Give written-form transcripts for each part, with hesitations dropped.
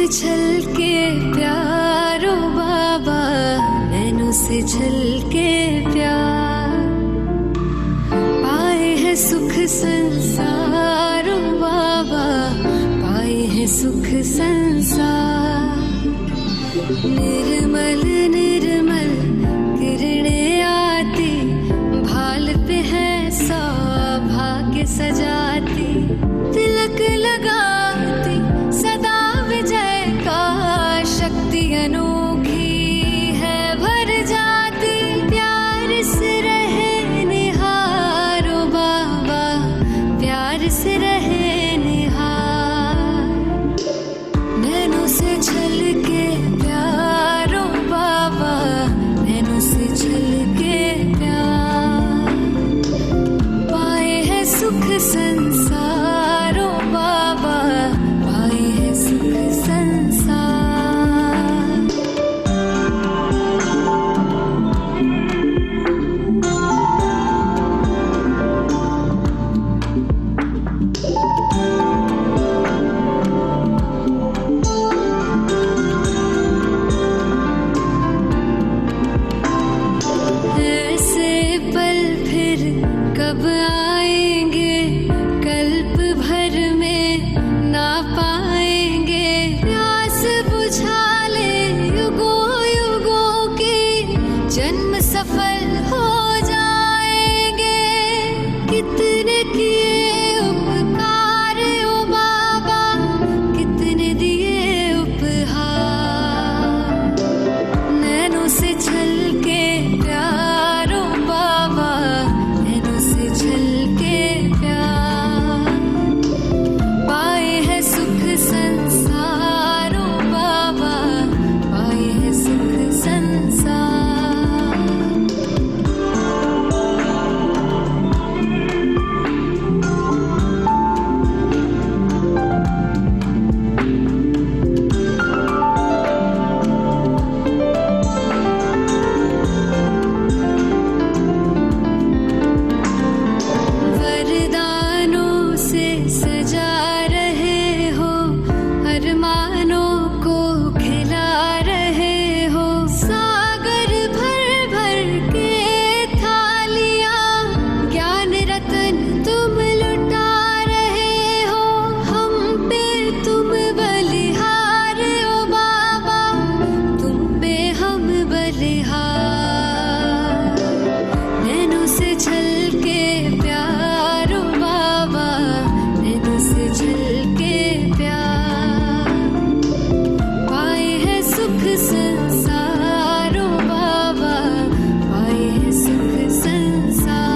छलके प्यारो बाबा, नैनों से छलके प्यार। पाए है सुख संसार बाबा, पाए है सुख संसार। निर्मल निर्मल किरणें आती, भाल पे है सौभाग्य सजाती। तिलक लगाती सदा विजय का, शक्ति अनोखी है भर जाती। प्यार से रहे निहारो बाबा, प्यार से रहे निहार। नैनों से छलके प्यारो बाबा, नैनों से छलके प्यार। पाए है सुख संसारो बाबा, पाए है सुख संसार। ऐसे पल फिर कब आएंगे, कल्प भर में ना पाएंगे। प्यास बुझा ले युगों युगों की, जन्म सफल हो जाएंगे। कितने किए उपकार ओ बाबा, कितने दिए उपहार। नैनों से छलके प्यारो बाबा, नैनों से छलके प्यार। पाए है सुख संसारो बाबा, पाए है सुख संसार। वरदानों से सजा रहे हो, अरमानों को खिला रहे हो। सागर भर भर के थालियां, ज्ञान रतन तुम लुटा रहे हो। हम पे तुम बलिहार ओ बाबा, तुम पे हम बलिहार। नैनों से छलके प्यारो बाबा, नैनों से छलके प्यार। पाए है सुख संसारो बाबा, पाए है सुख संसार।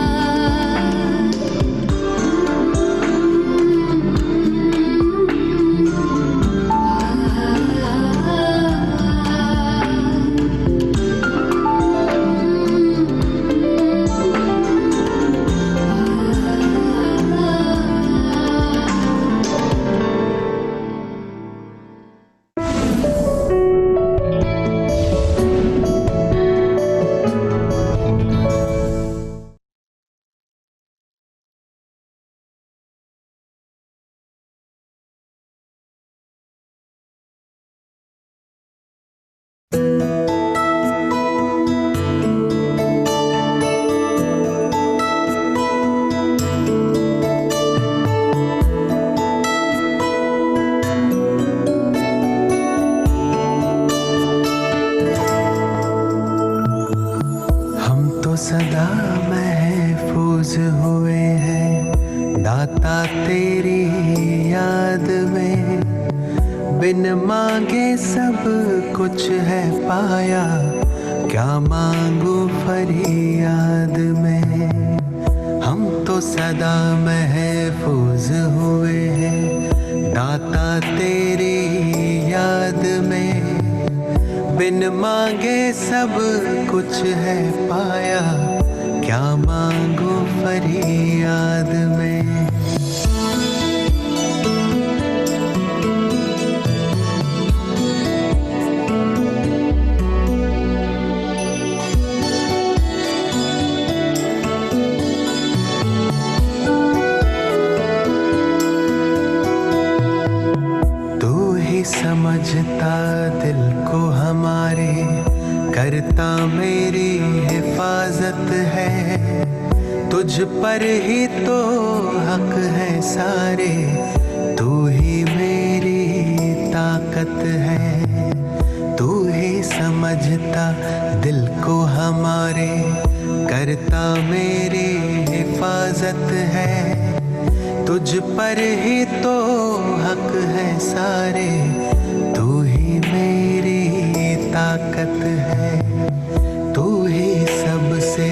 हम तो सदा महफूज हुए हैं दाता तेरी याद में। बिन मांगे सब कुछ है पाया, क्या मांगू फरियाद में। हम तो सदा महफूज हुए हैं दाता तेरी याद में। बिन मांगे सब कुछ है पाया, क्या मांगू फरियाद में। समझता करता मेरी हिफाजत है, तुझ पर ही तो हक है सारे, तू ही मेरी ताकत है, तू ही समझता दिल को हमारे, करता मेरी हिफाजत है, तुझ पर ही तो हक है सारे, तू ही मेरी ताकत है, तू ही सबसे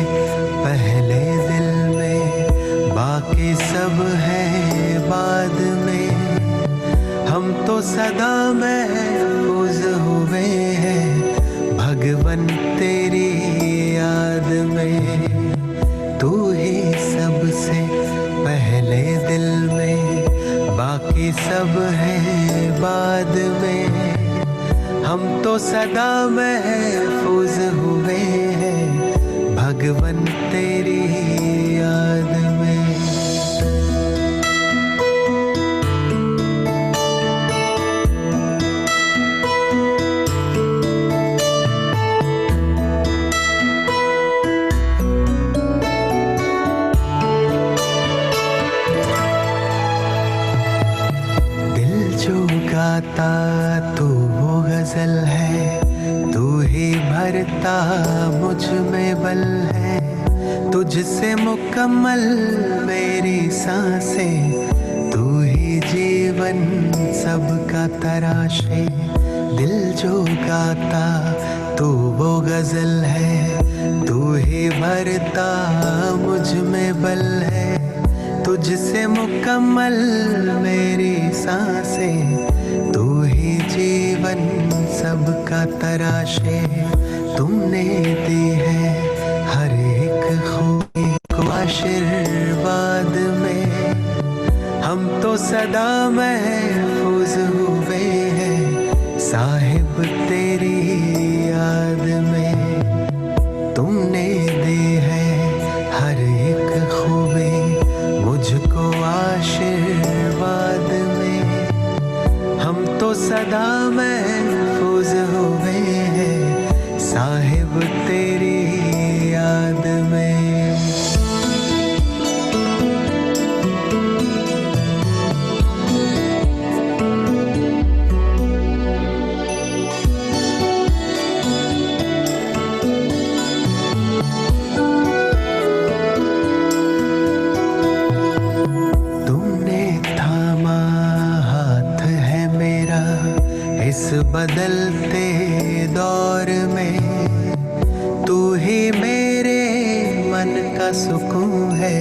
पहले दिल में, बाकी सब है बाद में, हम तो सदा महफूज हुए हैं भगवन तेरी याद में, तू ही सबसे पहले दिल में, बाकी सब है बाद में, हम तो सदा महफूज हुए हैं भगवन तेरी याद में। गाता तू वो गजल है, तू ही भरता मुझ में बल है, तुझसे मुकम्मल मेरी सांसें, तू ही जीवन सबका तराशे, दिल जो गाता तू वो गजल है, तू ही भरता मुझ में बल है, तुझसे मुकम्मल मेरी सांसें, तू ही जीवन सबका तराशे, तुमने दी है हर एक खूबी को आशीर्वाद में, हम तो सदा महफूज हुए हैं साहिब तेरी याद में, तुमने दी है हर एक खूबी मुझको आशीर्वाद में, हम तो सदा महफूज हुए हैं साहिब तेरी याद में। इस बदलते दौर में तू ही मेरे मन का सुकून है,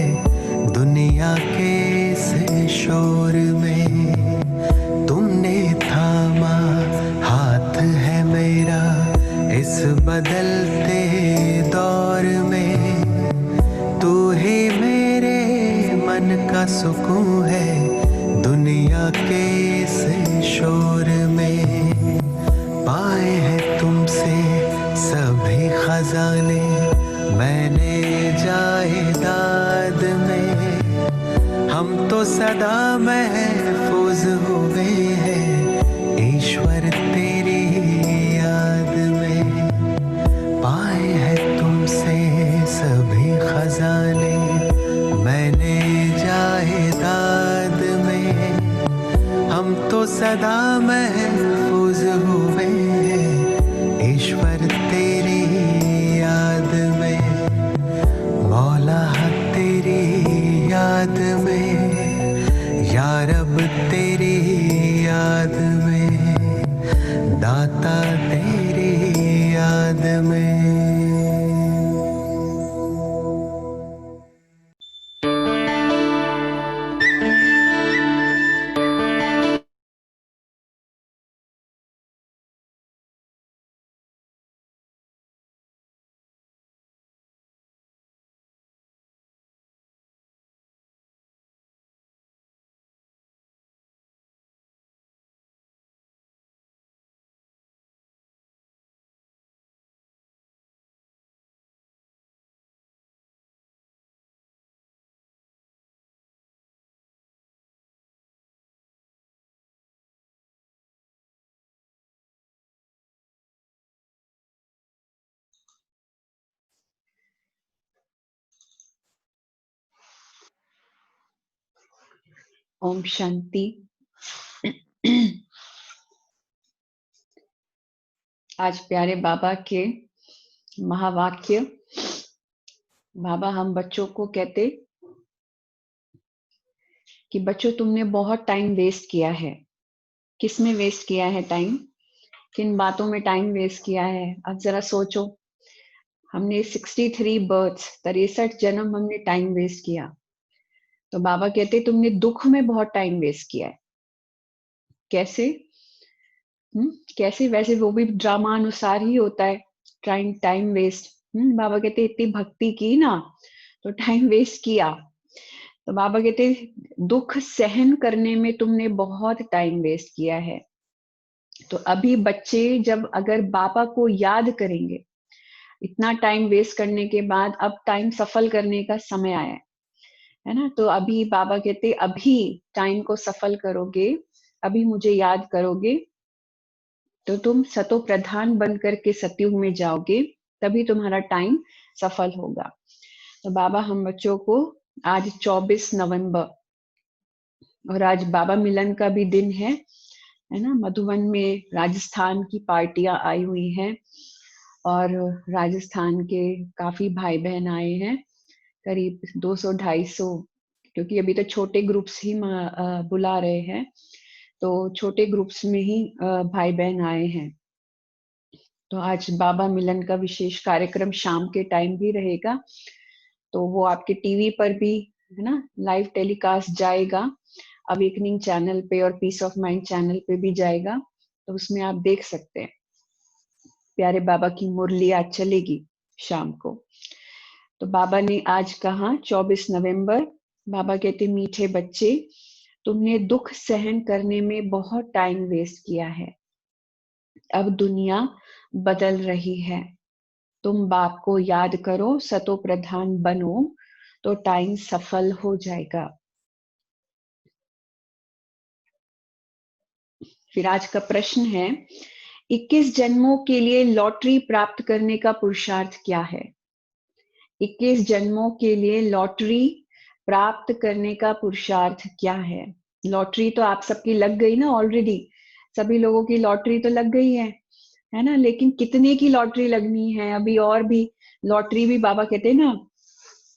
दुनिया के इस शोर में तुमने थामा हाथ है मेरा, इस बदलते दौर में तू ही मेरे मन का सुकून है, दुनिया के इस शोर में पाए हैं तुमसे सभी खजाने, मैंने जायदाद में, हम तो सदा महफूज हुए हैं ईश्वर तेरी याद में, पाए हैं तुमसे सभी खजाने, मैंने जायदाद में, हम तो सदा ओम शांति। आज प्यारे बाबा के महावाक्य। बाबा हम बच्चों को कहते कि बच्चों तुमने बहुत टाइम वेस्ट किया है। किस में वेस्ट किया है टाइम? किन बातों में टाइम वेस्ट किया है? अब जरा सोचो। हमने 63 बर्थ्स, 63 जन्म हमने टाइम वेस्ट किया। तो बाबा कहते तुमने दुख में बहुत टाइम वेस्ट किया है। कैसे? कैसे? वैसे वो भी ड्रामा अनुसार ही होता है। Time waste. बाबा कहते इतनी भक्ति की ना तो टाइम वेस्ट किया। तो बाबा कहते दुख सहन करने में तुमने बहुत टाइम वेस्ट किया है। तो अभी बच्चे जब अगर बाबा को याद करेंगे, इतना टाइम वेस्ट करने के बाद अब टाइम सफल करने का समय आया है ना। तो अभी बाबा कहते अभी टाइम को सफल करोगे, अभी मुझे याद करोगे तो तुम सतो प्रधान बन करके सतयुग में जाओगे, तभी तुम्हारा टाइम सफल होगा। तो बाबा हम बच्चों को आज 24 नवंबर और आज बाबा मिलन का भी दिन है ना। मधुबन में राजस्थान की पार्टियां आई हुई हैं और राजस्थान के काफी भाई बहन आए हैं, करीब 200-250, क्योंकि अभी तो छोटे ग्रुप्स ही बुला रहे हैं। तो छोटे ग्रुप्स में ही भाई बहन आए हैं। तो आज बाबा मिलन का विशेष कार्यक्रम शाम के टाइम भी रहेगा। तो वो आपके टीवी पर भी है ना लाइव टेलीकास्ट जाएगा, अवेकनिंग चैनल पे और पीस ऑफ माइंड चैनल पे भी जाएगा। तो उसमें आप देख सकते हैं। प्यारे बाबा की मुरली आज चलेगी शाम को। तो बाबा ने आज कहा 24 नवंबर, बाबा कहते मीठे बच्चे तुमने दुख सहन करने में बहुत टाइम वेस्ट किया है। अब दुनिया बदल रही है। तुम बाप को याद करो, सतो प्रधान बनो, तो टाइम सफल हो जाएगा। फिर आज का प्रश्न है 21 जन्मों के लिए लॉटरी प्राप्त करने का पुरुषार्थ क्या है? 21 जन्मों के लिए लॉटरी प्राप्त करने का पुरुषार्थ क्या है? लॉटरी तो आप सबकी लग गई ना ऑलरेडी। सभी लोगों की लॉटरी तो लग गई है ना। लेकिन कितने की लॉटरी लगनी है अभी? और भी लॉटरी भी बाबा कहते हैं ना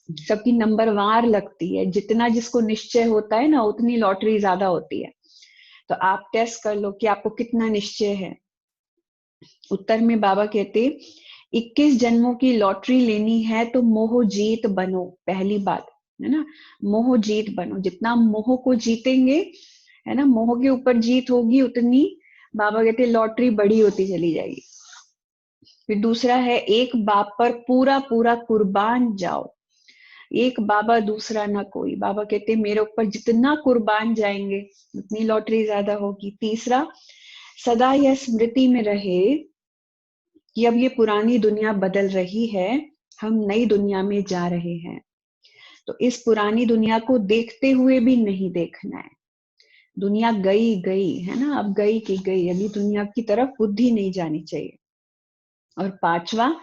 सबकी नंबरवार लगती है। जितना जिसको निश्चय होता है ना उतनी लॉटरी ज्यादा होती है। तो आप टेस्ट कर लो कि आपको कितना निश्चय है। उत्तर में बाबा कहते 21 जन्मों की लॉटरी लेनी है तो मोह जीत बनो। पहली बात है ना, मोह जीत बनो। जितना मोह को जीतेंगे है ना, मोह के ऊपर जीत होगी उतनी बाबा कहते लॉटरी बड़ी होती चली जाएगी। फिर दूसरा है एक बाप पर पूरा पूरा कुर्बान जाओ। एक बाबा दूसरा ना कोई। बाबा कहते मेरे ऊपर जितना कुर्बान जाएंगे उतनी लॉटरी ज्यादा होगी। तीसरा सदा यह स्मृति में रहे कि अब ये पुरानी दुनिया बदल रही है, हम नई दुनिया में जा रहे हैं। तो इस पुरानी दुनिया को देखते हुए भी नहीं देखना है। दुनिया गई गई है ना, अब गई की गई, अभी दुनिया की तरफ बुद्धि नहीं जानी चाहिए। और पांचवा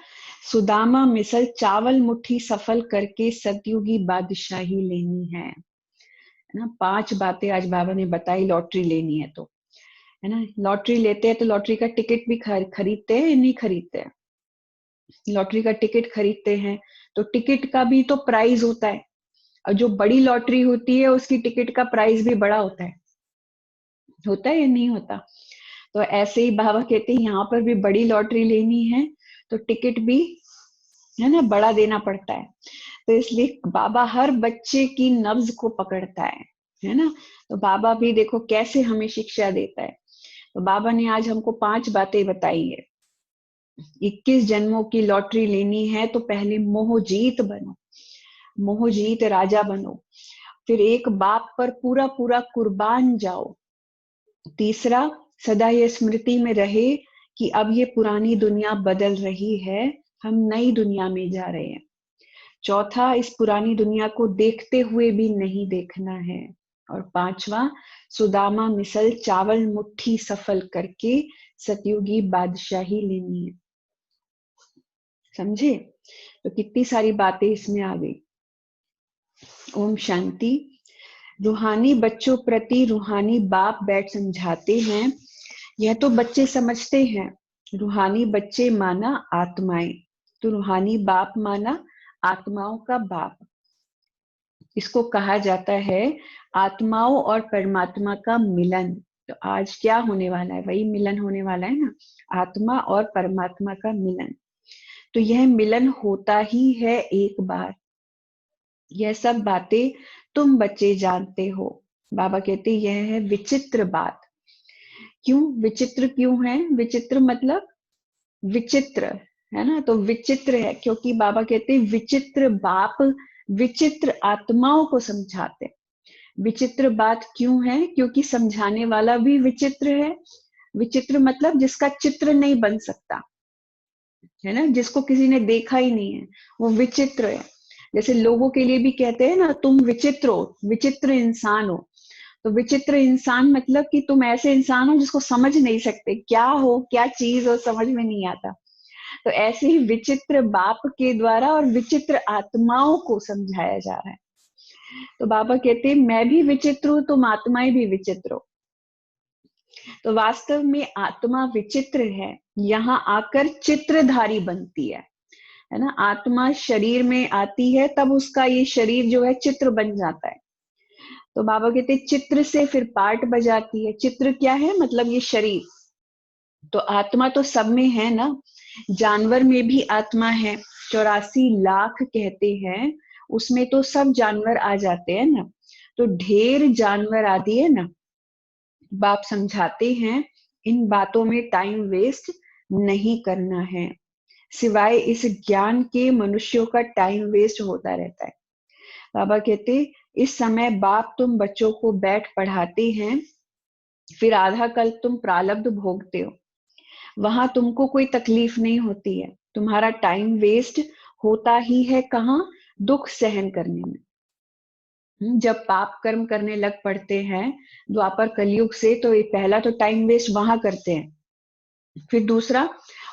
सुदामा मिसल चावल मुट्ठी सफल करके सतयुगी बादशाही लेनी है ना। 5 बातें आज बाबा ने बताई लॉटरी लेनी है तो, है ना। लॉटरी लेते हैं तो लॉटरी का टिकट भी खरीदते हैं या नहीं खरीदते हैं? लॉटरी का टिकट खरीदते हैं तो टिकट का भी तो प्राइस होता है, और जो बड़ी लॉटरी होती है उसकी टिकट का प्राइस भी बड़ा होता है या नहीं होता? तो ऐसे ही बाबा कहते हैं यहाँ पर भी बड़ी लॉटरी लेनी है तो टिकट भी है ना बड़ा देना पड़ता है। तो इसलिए बाबा हर बच्चे की नब्ज को पकड़ता है ना। तो बाबा भी देखो कैसे हमें शिक्षा देता है। तो बाबा ने आज हमको 5 बातें बताई है। 21 जन्मों की लॉटरी लेनी है तो पहले मोह जीत बनो, मोह जीत राजा बनो। फिर एक बाप पर पूरा पूरा कुर्बान जाओ। तीसरा सदा ये स्मृति में रहे कि अब ये पुरानी दुनिया बदल रही है, हम नई दुनिया में जा रहे हैं। चौथा इस पुरानी दुनिया को देखते हुए भी नहीं देखना है। और पांचवा सुदामा मिसल चावल मुट्ठी सफल करके सतयुगी बादशाही लेनी है। समझे? तो कितनी सारी बातें इसमें आ गई। ओम शांति। रूहानी बच्चों प्रति रूहानी बाप बैठ समझाते हैं। यह तो बच्चे समझते हैं। रूहानी बच्चे माना आत्माएं, तो रूहानी बाप माना आत्माओं का बाप। इसको कहा जाता है आत्माओं और परमात्मा का मिलन। तो आज क्या होने वाला है, वही मिलन होने वाला है ना, आत्मा और परमात्मा का मिलन। तो यह मिलन होता ही है एक बार। यह सब बातें तुम बच्चे जानते हो। बाबा कहते यह है विचित्र बात। क्यों विचित्र, क्यों है विचित्र, मतलब विचित्र है ना, तो विचित्र है क्योंकि बाबा कहते विचित्र बाप विचित्र आत्माओं को समझाते। विचित्र बात क्यों है, क्योंकि समझाने वाला भी विचित्र है। विचित्र मतलब जिसका चित्र नहीं बन सकता है ना, जिसको किसी ने देखा ही नहीं है, वो विचित्र है। जैसे लोगों के लिए भी कहते हैं ना, तुम विचित्र हो, विचित्र इंसान हो। तो विचित्र इंसान मतलब कि तुम ऐसे इंसान हो जिसको समझ नहीं सकते, क्या हो क्या चीज हो समझ में नहीं आता। तो ऐसे ही विचित्र बाप के द्वारा और विचित्र आत्माओं को समझाया जा रहा है। तो बाबा कहते हैं मैं भी विचित्र हूं, तुम आत्माएं भी विचित्र हो। तो वास्तव में आत्मा विचित्र है, यहाँ आकर चित्रधारी बनती है ना। आत्मा शरीर में आती है तब उसका ये शरीर जो है चित्र बन जाता है। तो बाबा कहते चित्र से फिर पाठ बजाती है। चित्र क्या है, मतलब ये शरीर। तो आत्मा तो सब में है ना, जानवर में भी आत्मा है। 84 लाख कहते हैं, उसमें तो सब जानवर आ जाते हैं ना। तो ढेर जानवर आदि है ना। बाप समझाते हैं इन बातों में टाइम वेस्ट नहीं करना है, सिवाय इस ज्ञान के मनुष्यों का टाइम वेस्ट होता रहता है। बाबा कहते इस समय बाप तुम बच्चों को बैठ पढ़ाते हैं, फिर आधा कल तुम प्रारब्ध भोगते हो। वहां तुमको कोई तकलीफ नहीं होती है, तुम्हारा टाइम वेस्ट होता ही है कहाँ, दुख सहन करने में। जब पाप कर्म करने लग पड़ते हैं द्वापर कलयुग से, तो ये पहला तो टाइम वेस्ट वहां करते हैं, फिर दूसरा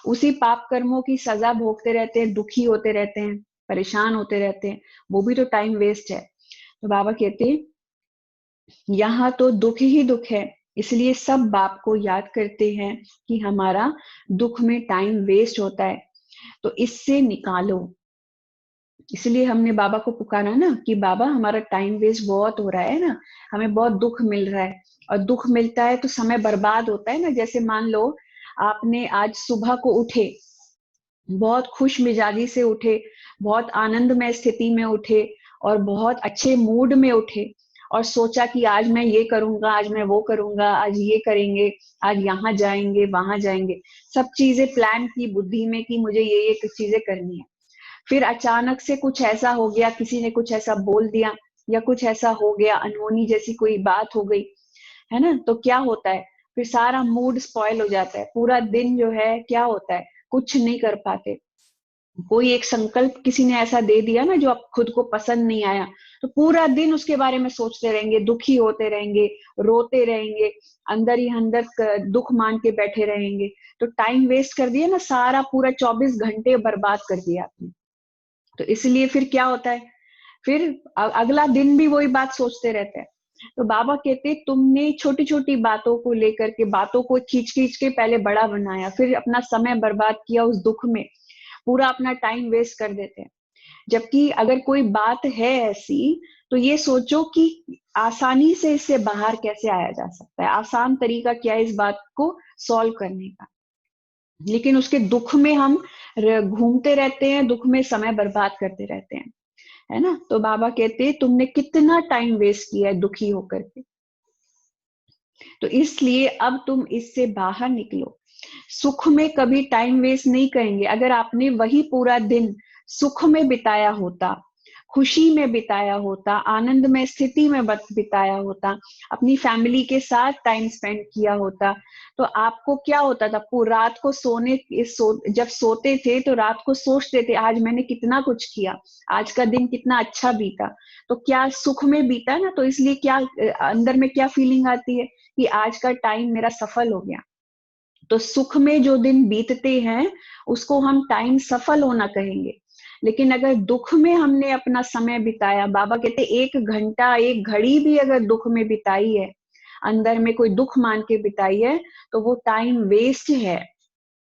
उसी पाप कर्मों की सजा भोगते रहते हैं, दुखी होते रहते हैं, परेशान होते रहते हैं, वो भी तो टाइम वेस्ट है। तो बाबा कहते हैं यहाँ तो दुख ही दुख है, इसलिए सब बाप को याद करते हैं कि हमारा दुख में टाइम वेस्ट होता है, तो इससे निकालो। इसलिए हमने बाबा को पुकारा ना कि बाबा हमारा टाइम वेस्ट बहुत हो रहा है ना, हमें बहुत दुख मिल रहा है। और दुख मिलता है तो समय बर्बाद होता है ना। जैसे मान लो आपने आज सुबह को उठे, बहुत खुश मिजाजी से उठे, बहुत आनंदमय स्थिति में उठे और बहुत अच्छे मूड में उठे, और सोचा कि आज मैं ये करूंगा, आज मैं वो करूंगा, आज ये करेंगे, आज यहाँ जाएंगे वहां जाएंगे, सब चीजें प्लान की बुद्धि में कि मुझे ये चीजें करनी है। फिर अचानक से कुछ ऐसा हो गया, किसी ने कुछ ऐसा बोल दिया या कुछ ऐसा हो गया, अनहोनी जैसी कोई बात हो गई है ना, तो क्या होता है, फिर सारा मूड स्पॉइल हो जाता है। पूरा दिन जो है क्या होता है, कुछ नहीं कर पाते। कोई एक संकल्प किसी ने ऐसा दे दिया ना जो आप खुद को पसंद नहीं आया, तो पूरा दिन उसके बारे में सोचते रहेंगे, दुखी होते रहेंगे, रोते रहेंगे, अंदर ही अंदर दुख मान के बैठे रहेंगे। तो टाइम वेस्ट कर दिया ना, सारा पूरा 24 घंटे बर्बाद कर दिया आपने। तो इसलिए फिर क्या होता है, फिर अगला दिन भी वही बात सोचते रहते हैं। तो बाबा कहते तुमने छोटी छोटी बातों को लेकर के, बातों को खींच खींच के पहले बड़ा बनाया, फिर अपना समय बर्बाद किया उस दुख में, पूरा अपना टाइम वेस्ट कर देते हैं। जबकि अगर कोई बात है ऐसी, तो ये सोचो कि आसानी से इससे बाहर कैसे आया जा सकता है, आसान तरीका क्या है इस बात को सॉल्व करने का। लेकिन उसके दुख में हम घूमते रहते हैं, दुख में समय बर्बाद करते रहते हैं, है ना। तो बाबा कहते हैं तुमने कितना टाइम वेस्ट किया है दुखी होकर के, तो इसलिए अब तुम इससे बाहर निकलो। सुख में कभी टाइम वेस्ट नहीं करेंगे। अगर आपने वही पूरा दिन सुख में बिताया होता, खुशी में बिताया होता, आनंद में स्थिति में बिताया होता, अपनी फैमिली के साथ टाइम स्पेंड किया होता, तो आपको क्या होता था, रात को जब सोते थे तो रात को सोचते थे आज मैंने कितना कुछ किया, आज का दिन कितना अच्छा बीता। तो क्या सुख में बीता ना, तो इसलिए क्या अंदर में क्या फीलिंग आती है कि आज का टाइम मेरा सफल हो गया। तो सुख में जो दिन बीतते हैं उसको हम टाइम सफल होना कहेंगे। लेकिन अगर दुख में हमने अपना समय बिताया, बाबा कहते 1 घंटा 1 घड़ी भी अगर दुख में बिताई है, अंदर में कोई दुख मान के बिताई है, तो वो टाइम वेस्ट है।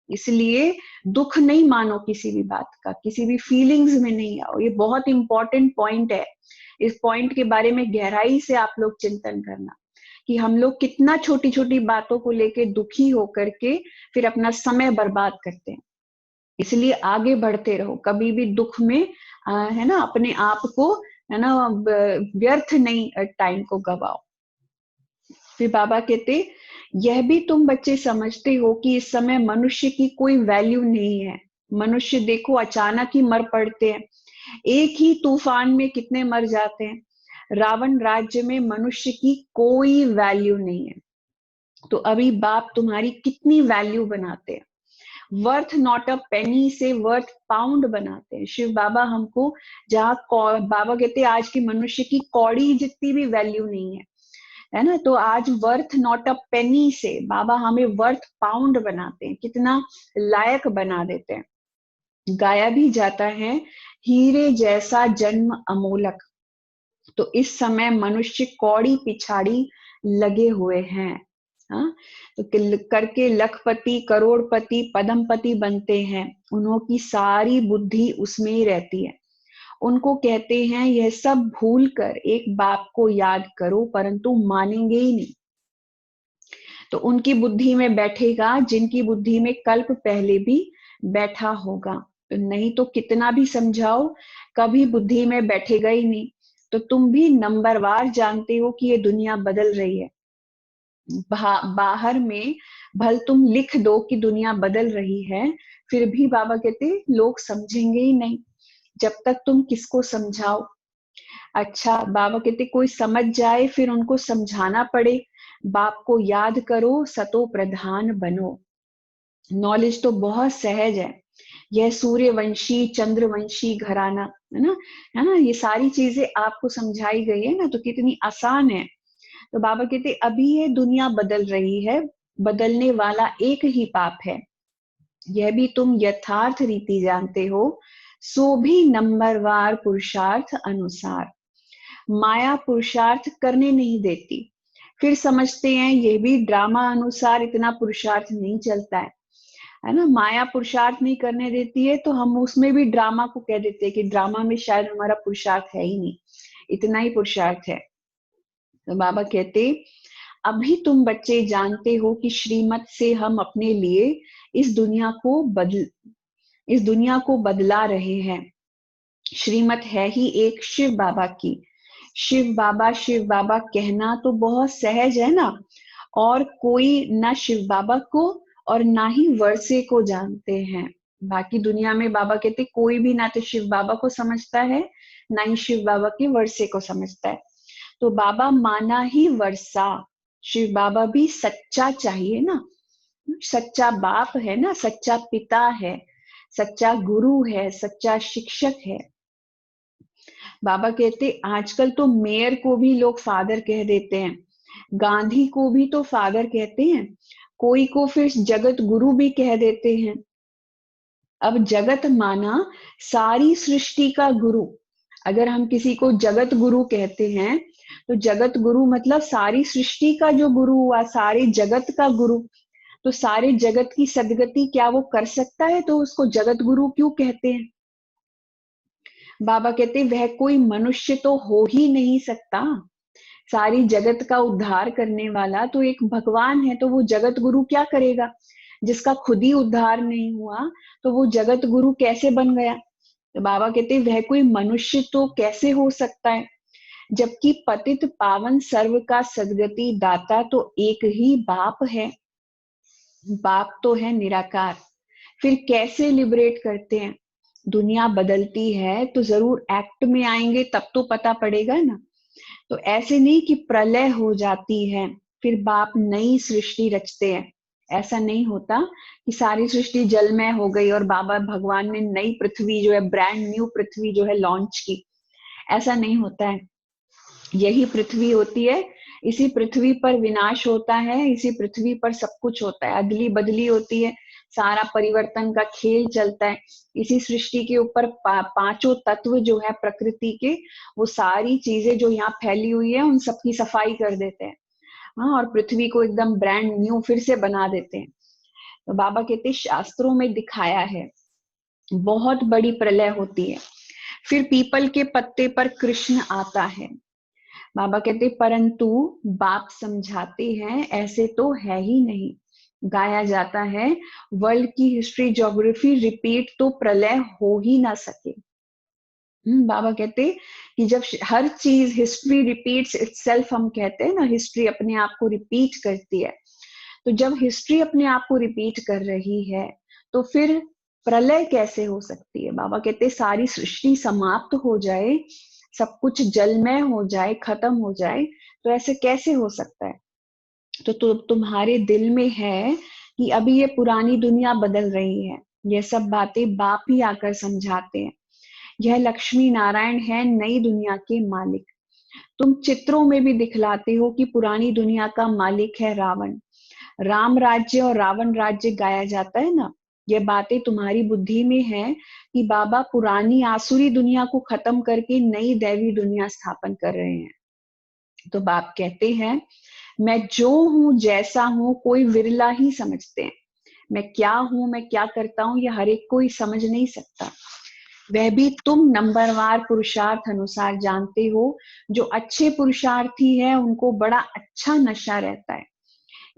इसलिए दुख नहीं मानो किसी भी बात का, किसी भी फीलिंग्स में नहीं आओ। ये बहुत इंपॉर्टेंट पॉइंट है। इस पॉइंट के बारे में गहराई से आप लोग चिंतन करना कि हम लोग कितना छोटी छोटी बातों को लेके दुखी होकर के फिर अपना समय बर्बाद करते हैं। इसलिए आगे बढ़ते रहो, कभी भी दुख में है ना अपने आप को, है ना, व्यर्थ नहीं टाइम को गवाओ। फिर बाबा कहते, यह भी तुम बच्चे समझते हो कि इस समय मनुष्य की कोई वैल्यू नहीं है। मनुष्य देखो अचानक ही मर पड़ते हैं, एक ही तूफान में कितने मर जाते हैं। रावण राज्य में मनुष्य की कोई वैल्यू नहीं है। तो अभी बाप तुम्हारी कितनी वैल्यू बनाते हैं, वर्थ नॉट अ पेनी से वर्थ पाउंड बनाते हैं। शिव बाबा हमको जहाँ बाबा कहते हैं आज के मनुष्य की कौड़ी जितनी भी वैल्यू नहीं है ना, तो आज वर्थ नॉट अ पेनी से बाबा हमें वर्थ पाउंड बनाते हैं, कितना लायक बना देते हैं। गाया भी जाता है, हीरे जैसा जन्म अमोलक। तो इस समय मनुष्य कौड़ी पिछाड़ी लगे हुए हैं। हाँ, तो करके लखपति करोड़पति पदमपति बनते हैं, उन्हों की सारी बुद्धि उसमें ही रहती है। उनको कहते हैं यह सब भूल कर एक बाप को याद करो, परंतु मानेंगे ही नहीं। तो उनकी बुद्धि में बैठेगा जिनकी बुद्धि में कल्प पहले भी बैठा होगा। तो नहीं तो कितना भी समझाओ, कभी बुद्धि में बैठेगा ही नहीं। तो तुम भी नंबरवार जानते हो कि ये दुनिया बदल रही है। बाहर में भल तुम लिख दो कि दुनिया बदल रही है, फिर भी बाबा कहते लोग समझेंगे ही नहीं जब तक तुम किसको समझाओ। अच्छा, बाबा कहते कोई समझ जाए फिर उनको समझाना पड़े। बाप को याद करो, सतो प्रधान बनो। नॉलेज तो बहुत सहज है। यह सूर्यवंशी चंद्रवंशी घराना, है ना, ये सारी चीजें आपको समझाई गई है ना, तो कितनी आसान है। तो बाबा कहते अभी ये दुनिया बदल रही है, बदलने वाला एक ही पाप है, यह भी तुम यथार्थ रीति जानते हो। सो भी नंबरवार पुरुषार्थ अनुसार। माया पुरुषार्थ करने नहीं देती। फिर समझते हैं ये भी ड्रामा अनुसार इतना पुरुषार्थ नहीं चलता है ना। माया पुरुषार्थ नहीं करने देती है तो हम उसमें भी ड्रामा को कह देते हैं कि ड्रामा में शायद हमारा पुरुषार्थ है ही नहीं, इतना ही पुरुषार्थ है। तो बाबा कहते अभी तुम बच्चे जानते हो कि श्रीमत से हम अपने लिए इस दुनिया को बदला रहे हैं। श्रीमत है ही एक शिव बाबा की। शिव बाबा कहना तो बहुत सहज है ना, और कोई ना शिव बाबा को और ना ही वर्षे को जानते हैं। बाकी दुनिया में बाबा कहते कोई भी ना तो शिव बाबा को समझता है, ना ही शिव बाबा के वर्षे को समझता है। तो बाबा माना ही वर्षा, शिव बाबा भी सच्चा चाहिए ना, सच्चा बाप है ना, सच्चा पिता है, सच्चा गुरु है, सच्चा शिक्षक है। बाबा कहते आजकल तो मेयर को भी लोग फादर कह देते हैं, गांधी को भी तो फादर कहते हैं, कोई को फिर जगत गुरु भी कह देते हैं। अब जगत माना सारी सृष्टि का गुरु। अगर हम किसी को जगत गुरु कहते हैं तो जगत गुरु मतलब सारी सृष्टि का जो गुरु हुआ, सारे जगत का गुरु। तो सारे जगत की सदगति क्या वो कर सकता है, तो उसको जगत गुरु क्यों कहते हैं। बाबा कहते वह कोई मनुष्य तो हो ही नहीं सकता। सारी जगत का उद्धार करने वाला तो एक भगवान है, तो वो जगत गुरु क्या करेगा। जिसका खुद ही उद्धार नहीं हुआ तो वो जगत गुरु कैसे बन गया। तो बाबा कहते वह कोई मनुष्य तो कैसे हो सकता है, जबकि पतित पावन सर्व का सदगति दाता तो एक ही बाप है। बाप तो है निराकार, फिर कैसे लिबरेट करते हैं। दुनिया बदलती है तो जरूर एक्ट में आएंगे, तब तो पता पड़ेगा ना। तो ऐसे नहीं कि प्रलय हो जाती है फिर बाप नई सृष्टि रचते हैं। ऐसा नहीं होता कि सारी सृष्टि जलमय हो गई और बाबा भगवान ने नई पृथ्वी जो है, ब्रांड न्यू पृथ्वी जो है लॉन्च की। ऐसा नहीं होता है। यही पृथ्वी होती है, इसी पृथ्वी पर विनाश होता है, इसी पृथ्वी पर सब कुछ होता है, अदली बदली होती है। सारा परिवर्तन का खेल चलता है। इसी सृष्टि के ऊपर पांचों तत्व जो है प्रकृति के, वो सारी चीजें जो यहाँ फैली हुई है उन सबकी सफाई कर देते हैं। हाँ, और पृथ्वी को एकदम ब्रांड न्यू फिर से बना देते हैं। तो बाबा कहते शास्त्रों में दिखाया है बहुत बड़ी प्रलय होती है, फिर पीपल के पत्ते पर कृष्ण आता है। बाबा कहते परंतु बाप समझाते हैं ऐसे तो है ही नहीं। गाया जाता है वर्ल्ड की हिस्ट्री ज्योग्राफी रिपीट तो प्रलय हो ही ना सके। बाबा कहते कि जब हर चीज हिस्ट्री रिपीट्स इटसेल्फ, हम कहते हैं ना हिस्ट्री अपने आप को रिपीट करती है, तो जब हिस्ट्री अपने आप को रिपीट कर रही है तो फिर प्रलय कैसे हो सकती है। बाबा कहते सारी सृष्टि समाप्त हो जाए, सब कुछ जलमय हो जाए, खत्म हो जाए, तो ऐसे कैसे हो सकता है। तो तुम्हारे दिल में है कि अभी ये पुरानी दुनिया बदल रही है, ये सब बातें बाप ही आकर समझाते हैं। यह लक्ष्मी नारायण है नई दुनिया के मालिक। तुम चित्रों में भी दिखलाते हो कि पुरानी दुनिया का मालिक है रावण। राम राज्य और रावण राज्य गाया जाता है ना, ये बातें तुम्हारी बुद्धि में है कि बाबा पुरानी आसुरी दुनिया को खत्म करके नई दैवी दुनिया स्थापन कर रहे हैं। तो बाप कहते हैं मैं जो हूं जैसा हूं कोई विरला ही समझते हैं। मैं क्या हूं, मैं क्या करता हूं, ये हर एक कोई समझ नहीं सकता। वह भी तुम नंबरवार पुरुषार्थ अनुसार जानते हो। जो अच्छे पुरुषार्थी है उनको बड़ा अच्छा नशा रहता है।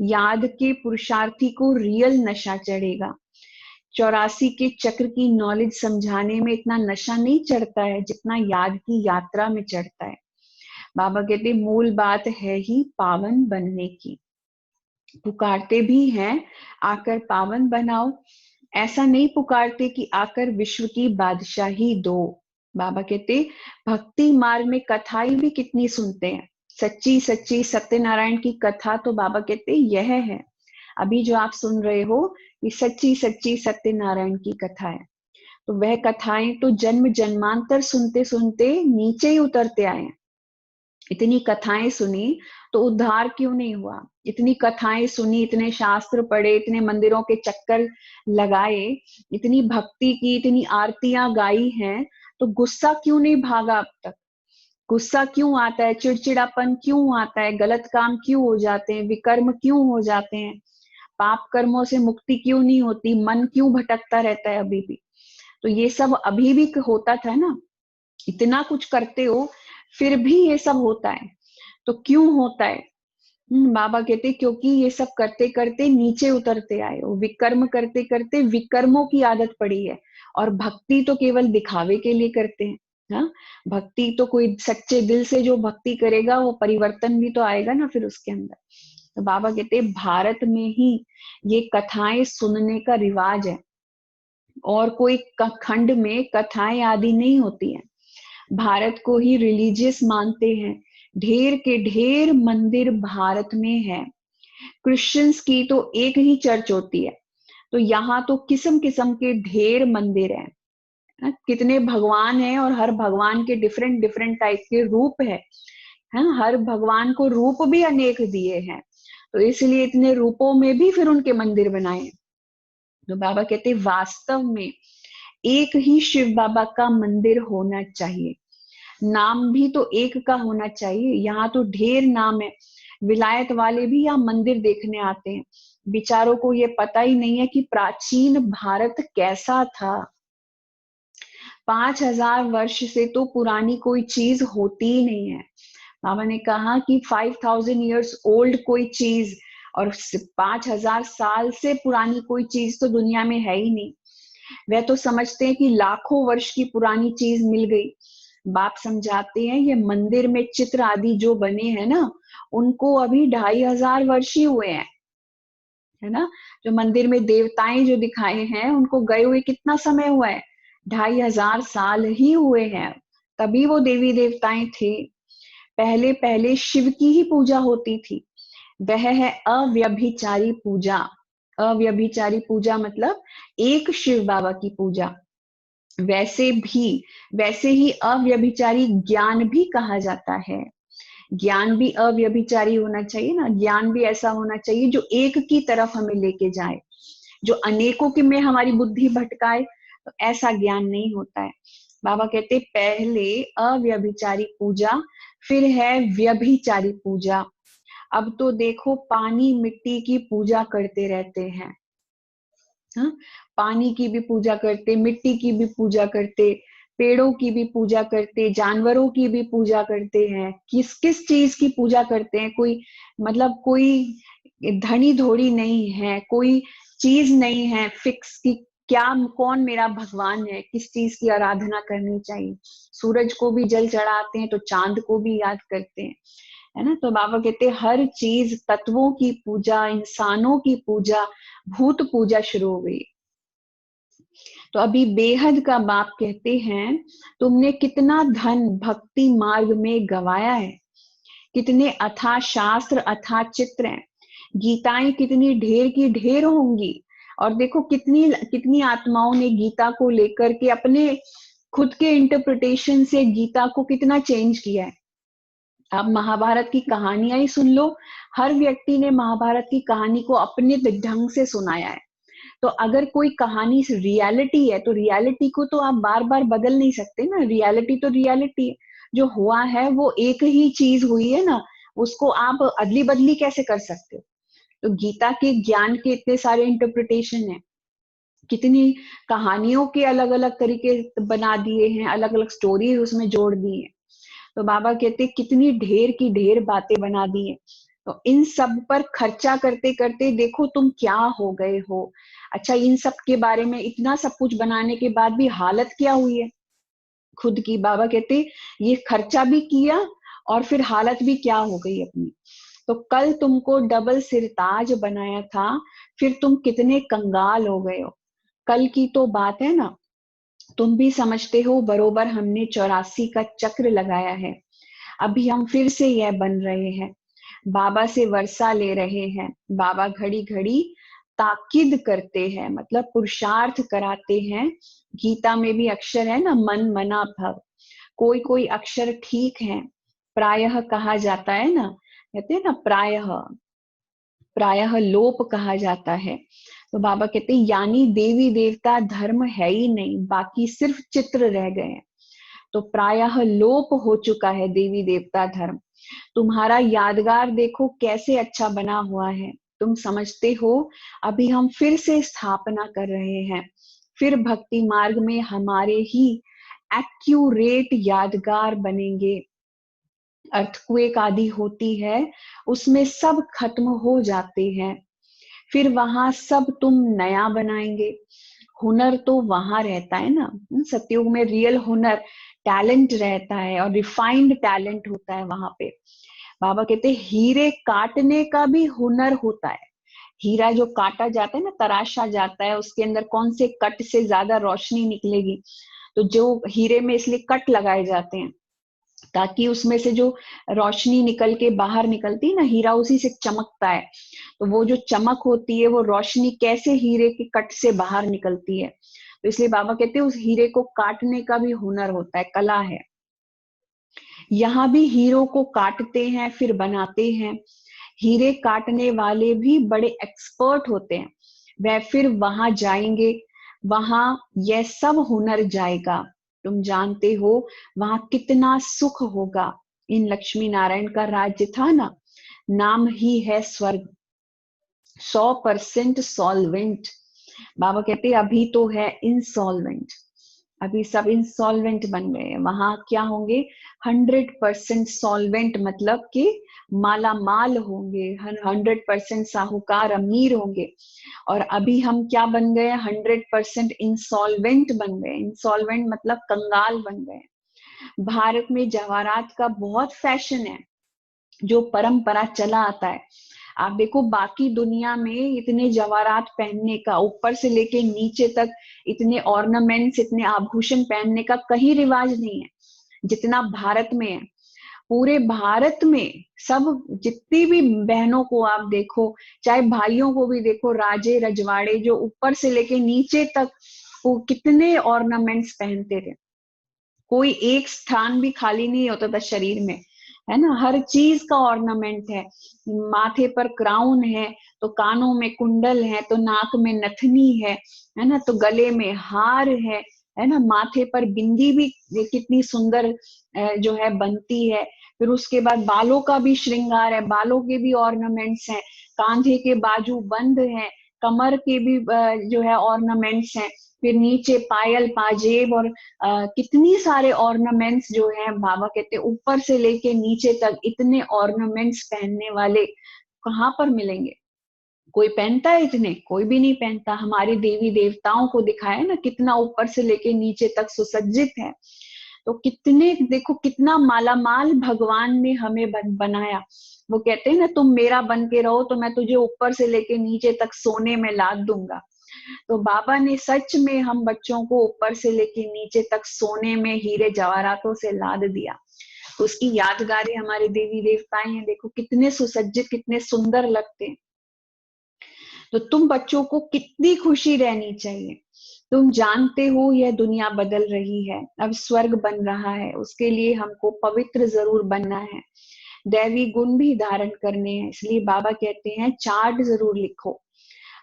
याद के पुरुषार्थी को रियल नशा चढ़ेगा। 84 के चक्र की नॉलेज समझाने में इतना नशा नहीं चढ़ता है जितना याद की यात्रा में चढ़ता है। बाबा कहते मूल बात है ही पावन बनने की। पुकारते भी हैं आकर पावन बनाओ, ऐसा नहीं पुकारते कि आकर विश्व की बादशाही दो। बाबा कहते भक्ति मार्ग में कथाएं भी कितनी सुनते हैं, सच्ची सच्ची सत्यनारायण की कथा तो बाबा कहते यह है। अभी जो आप सुन रहे हो ये सच्ची सच्ची सत्यनारायण की कथा है। तो वह कथाएं तो जन्म जन्मांतर सुनते सुनते नीचे ही उतरते आए हैं। इतनी कथाएं सुनी तो उद्धार क्यों नहीं हुआ। इतनी कथाएं सुनी, इतने शास्त्र पढ़े, इतने मंदिरों के चक्कर लगाए, इतनी भक्ति की, इतनी आरतियां गाई हैं, तो गुस्सा क्यों नहीं भागा अब तक। गुस्सा क्यों आता है, चिड़चिड़ापन क्यों आता है, गलत काम क्यों हो जाते हैं, विकर्म क्यों हो जाते हैं, पाप कर्मों से मुक्ति क्यों नहीं होती, मन क्यों भटकता रहता है अभी भी। तो ये सब अभी भी होता था ना, इतना कुछ करते हो फिर भी ये सब होता है। तो क्यों होता है। बाबा कहते क्योंकि ये सब करते करते नीचे उतरते आए हो, विकर्म करते करते विकर्मों की आदत पड़ी है। और भक्ति तो केवल दिखावे के लिए करते हैं। हाँ, भक्ति तो कोई सच्चे दिल से जो भक्ति करेगा वो परिवर्तन भी तो आएगा ना फिर उसके अंदर। तो बाबा कहते भारत में ही ये कथाएं सुनने का रिवाज है, और कोई खंड में कथाएं आदि नहीं होती हैं। भारत को ही रिलीजियस मानते हैं। ढेर के ढेर मंदिर भारत में है। क्रिश्चियंस की तो एक ही चर्च होती है, तो यहाँ तो किस्म किस्म के ढेर मंदिर हैं। कितने भगवान हैं और हर भगवान के डिफरेंट डिफरेंट टाइप के रूप है। हर भगवान को रूप भी अनेक दिए हैं, तो इसलिए इतने रूपों में भी फिर उनके मंदिर बनाए। तो बाबा कहते वास्तव में एक ही शिव बाबा का मंदिर होना चाहिए। नाम भी तो एक का होना चाहिए। यहाँ तो ढेर नाम है। विलायत वाले भी यहाँ मंदिर देखने आते हैं। बेचारों को ये पता ही नहीं है कि प्राचीन भारत कैसा था। 5000 वर्ष से तो पुरानी कोई चीज होती ही नहीं है। बाबा ने कहा कि 5000 ईयर्स ओल्ड कोई चीज और 5000 साल से पुरानी कोई चीज तो दुनिया में है ही नहीं। वह तो समझते हैं कि लाखों वर्ष की पुरानी चीज मिल गई। बाप समझाते हैं ये मंदिर में चित्र आदि जो बने हैं ना, उनको अभी 2500 वर्ष ही हुए हैं, है ना। जो मंदिर में देवताएं जो दिखाए हैं उनको गए हुए कितना समय हुआ है, 2500 साल ही हुए हैं। तभी वो देवी देवताएं थे। पहले पहले शिव की ही पूजा होती थी। वह है अव्यभिचारी पूजा। अव्यभिचारी पूजा मतलब एक शिव बाबा की पूजा। वैसे ही अव्यभिचारी ज्ञान भी कहा जाता है। ज्ञान भी अव्यभिचारी होना चाहिए ना। ज्ञान भी ऐसा होना चाहिए जो एक की तरफ हमें लेके जाए। जो अनेकों की में हमारी बुद्धि भटकाए, तो ऐसा ज्ञान नहीं होता है। बाबा कहते पहले अव्यभिचारी पूजा, फिर है व्यभिचारी पूजा। अब तो देखो पानी मिट्टी की पूजा करते रहते हैं, हाँ? पानी की भी पूजा करते, मिट्टी की भी पूजा करते, पेड़ों की भी पूजा करते, जानवरों की भी पूजा करते हैं। किस किस चीज की पूजा करते हैं? कोई मतलब कोई धनी धोड़ी नहीं है, कोई चीज नहीं है फिक्स की क्या कौन मेरा भगवान है, किस चीज की आराधना करनी चाहिए। सूरज को भी जल चढ़ाते हैं तो चांद को भी याद करते हैं, है ना। तो बाबा कहते हैं हर चीज, तत्वों की पूजा, इंसानों की पूजा, भूत पूजा शुरू हो गई। तो अभी बेहद का बाप कहते हैं तुमने कितना धन भक्ति मार्ग में गवाया है, कितने अथाह शास्त्र, अथाह चित्र हैं, गीताएं कितनी ढेर की ढेर होंगी। और देखो कितनी कितनी आत्माओं ने गीता को लेकर के अपने खुद के इंटरप्रिटेशन से गीता को कितना चेंज किया है। आप महाभारत की कहानियां ही सुन लो, हर व्यक्ति ने महाभारत की कहानी को अपने ढंग से सुनाया है। तो अगर कोई कहानी रियलिटी है तो रियलिटी को तो आप बार बार बदल नहीं सकते ना। रियलिटी तो रियलिटी है, जो हुआ है वो एक ही चीज हुई है ना, उसको आप अदली बदली कैसे कर सकते हो। तो गीता के ज्ञान के इतने सारे इंटरप्रिटेशन है, कितनी कहानियों के अलग अलग तरीके बना दिए हैं, अलग अलग स्टोरी उसमें जोड़ दी है। तो बाबा कहते कितनी ढेर की ढेर बातें बना दी है। तो इन सब पर खर्चा करते करते देखो तुम क्या हो गए हो। अच्छा, इन सब के बारे में इतना सब कुछ बनाने के बाद भी हालत क्या हुई है खुद की। बाबा कहते ये खर्चा भी किया और फिर हालत भी क्या हो गई अपनी। तो कल तुमको डबल सिरताज बनाया था, फिर तुम कितने कंगाल हो गए हो। कल की तो बात है ना, तुम भी समझते हो बरोबर हमने 84 का चक्र लगाया है। अभी हम फिर से यह बन रहे हैं, बाबा से वर्षा ले रहे हैं। बाबा घड़ी घड़ी ताकीद करते हैं, मतलब पुरुषार्थ कराते हैं। गीता में भी अक्षर है ना, मन मना भव। कोई कोई अक्षर ठीक है, प्रायः कहा जाता है ना, कहते हैं ना प्रायः, प्रायः लोप कहा जाता है। तो बाबा कहते हैं यानी देवी देवता धर्म है ही नहीं, बाकी सिर्फ चित्र रह गए हैं। तो प्रायः लोप हो चुका है देवी देवता धर्म। तुम्हारा यादगार देखो कैसे अच्छा बना हुआ है। तुम समझते हो अभी हम फिर से स्थापना कर रहे हैं, फिर भक्ति मार्ग में हमारे ही एक्यूरेट यादगार बनेंगे। अर्थक्वेक आदि होती है उसमें सब खत्म हो जाते हैं, फिर वहां सब तुम नया बनाएंगे। हुनर तो वहां रहता है ना, सतयुग में रियल हुनर, टैलेंट रहता है और रिफाइंड टैलेंट होता है वहां पे। बाबा कहते हैं हीरे काटने का भी हुनर होता है। हीरा जो काटा जाता है ना, तराशा जाता है, उसके अंदर कौन से कट से ज्यादा रोशनी निकलेगी। तो जो हीरे में इसलिए कट लगाए जाते हैं ताकि उसमें से जो रोशनी निकल के बाहर निकलती है ना, हीरा उसी से चमकता है। तो वो जो चमक होती है वो रोशनी कैसे हीरे के कट से बाहर निकलती है। तो इसलिए बाबा कहते हैं उस हीरे को काटने का भी हुनर होता है, कला है। यहाँ भी हीरो को काटते हैं फिर बनाते हैं। हीरे काटने वाले भी बड़े एक्सपर्ट होते हैं, वह फिर वहां जाएंगे, वहां यह सब हुनर जाएगा। तुम जानते हो वहां कितना सुख होगा। इन लक्ष्मी नारायण का राज्य था ना, नाम ही है स्वर्ग। 100% सॉल्वेंट। बाबा कहते हैं अभी तो है इंसॉल्वेंट, अभी सब इंसॉल्वेंट बन गए हैं। वहां क्या होंगे, 100% सॉल्वेंट, मतलब कि माला माल होंगे, 100% साहूकार अमीर होंगे। और अभी हम क्या बन गए, 100% इंसॉल्वेंट बन गए। इंसॉल्वेंट मतलब कंगाल बन गए। भारत में जवाहरात का बहुत फैशन है, जो परंपरा चला आता है। आप देखो बाकी दुनिया में इतने जवाहरात पहनने का, ऊपर से लेके नीचे तक इतने ऑर्नामेंट्स, इतने आभूषण पहनने का कहीं रिवाज नहीं है जितना भारत में है। पूरे भारत में सब, जितनी भी बहनों को आप देखो, चाहे भाइयों को भी देखो, राजे रजवाड़े जो ऊपर से लेके नीचे तक वो कितने ऑर्नामेंट्स पहनते थे। कोई एक स्थान भी खाली नहीं होता था शरीर में, है ना, हर चीज का ऑर्नामेंट है। माथे पर क्राउन है, तो कानों में कुंडल है, तो नाक में नथनी है ना, तो गले में हार है ना, माथे पर बिंदी भी कितनी सुंदर जो है बनती है। फिर उसके बाद बालों का भी श्रृंगार है, बालों के भी ऑर्नामेंट्स हैं, कांधे के बाजू बंद हैं, कमर के भी जो है ऑर्नामेंट्स हैं, फिर नीचे पायल पाजेब और कितनी सारे ऑर्नामेंट्स जो है। बाबा कहते ऊपर से लेके नीचे तक इतने ऑर्नामेंट्स पहनने वाले कहाँ पर मिलेंगे? कोई पहनता है इतने? कोई भी नहीं पहनता। हमारे देवी देवताओं को दिखाया ना, कितना ऊपर से लेके नीचे तक सुसज्जित है। तो कितने, देखो कितना मालामाल भगवान ने हमें बनाया। वो कहते हैं ना, तुम मेरा बन के रहो तो मैं तुझे ऊपर से लेके नीचे तक सोने में लाद दूंगा। तो बाबा ने सच में हम बच्चों को ऊपर से लेके नीचे तक सोने में हीरे जवाहरातों से लाद दिया। तो उसकी यादगारें हमारे देवी देवताएं हैं, देखो कितने सुसज्जित, कितने सुंदर लगते हैं। तो तुम बच्चों को कितनी खुशी रहनी चाहिए। तुम जानते हो यह दुनिया बदल रही है, अब स्वर्ग बन रहा है, उसके लिए हमको पवित्र जरूर बनना है, दैवी गुण भी धारण करने हैं। इसलिए बाबा कहते हैं चार्ट जरूर लिखो।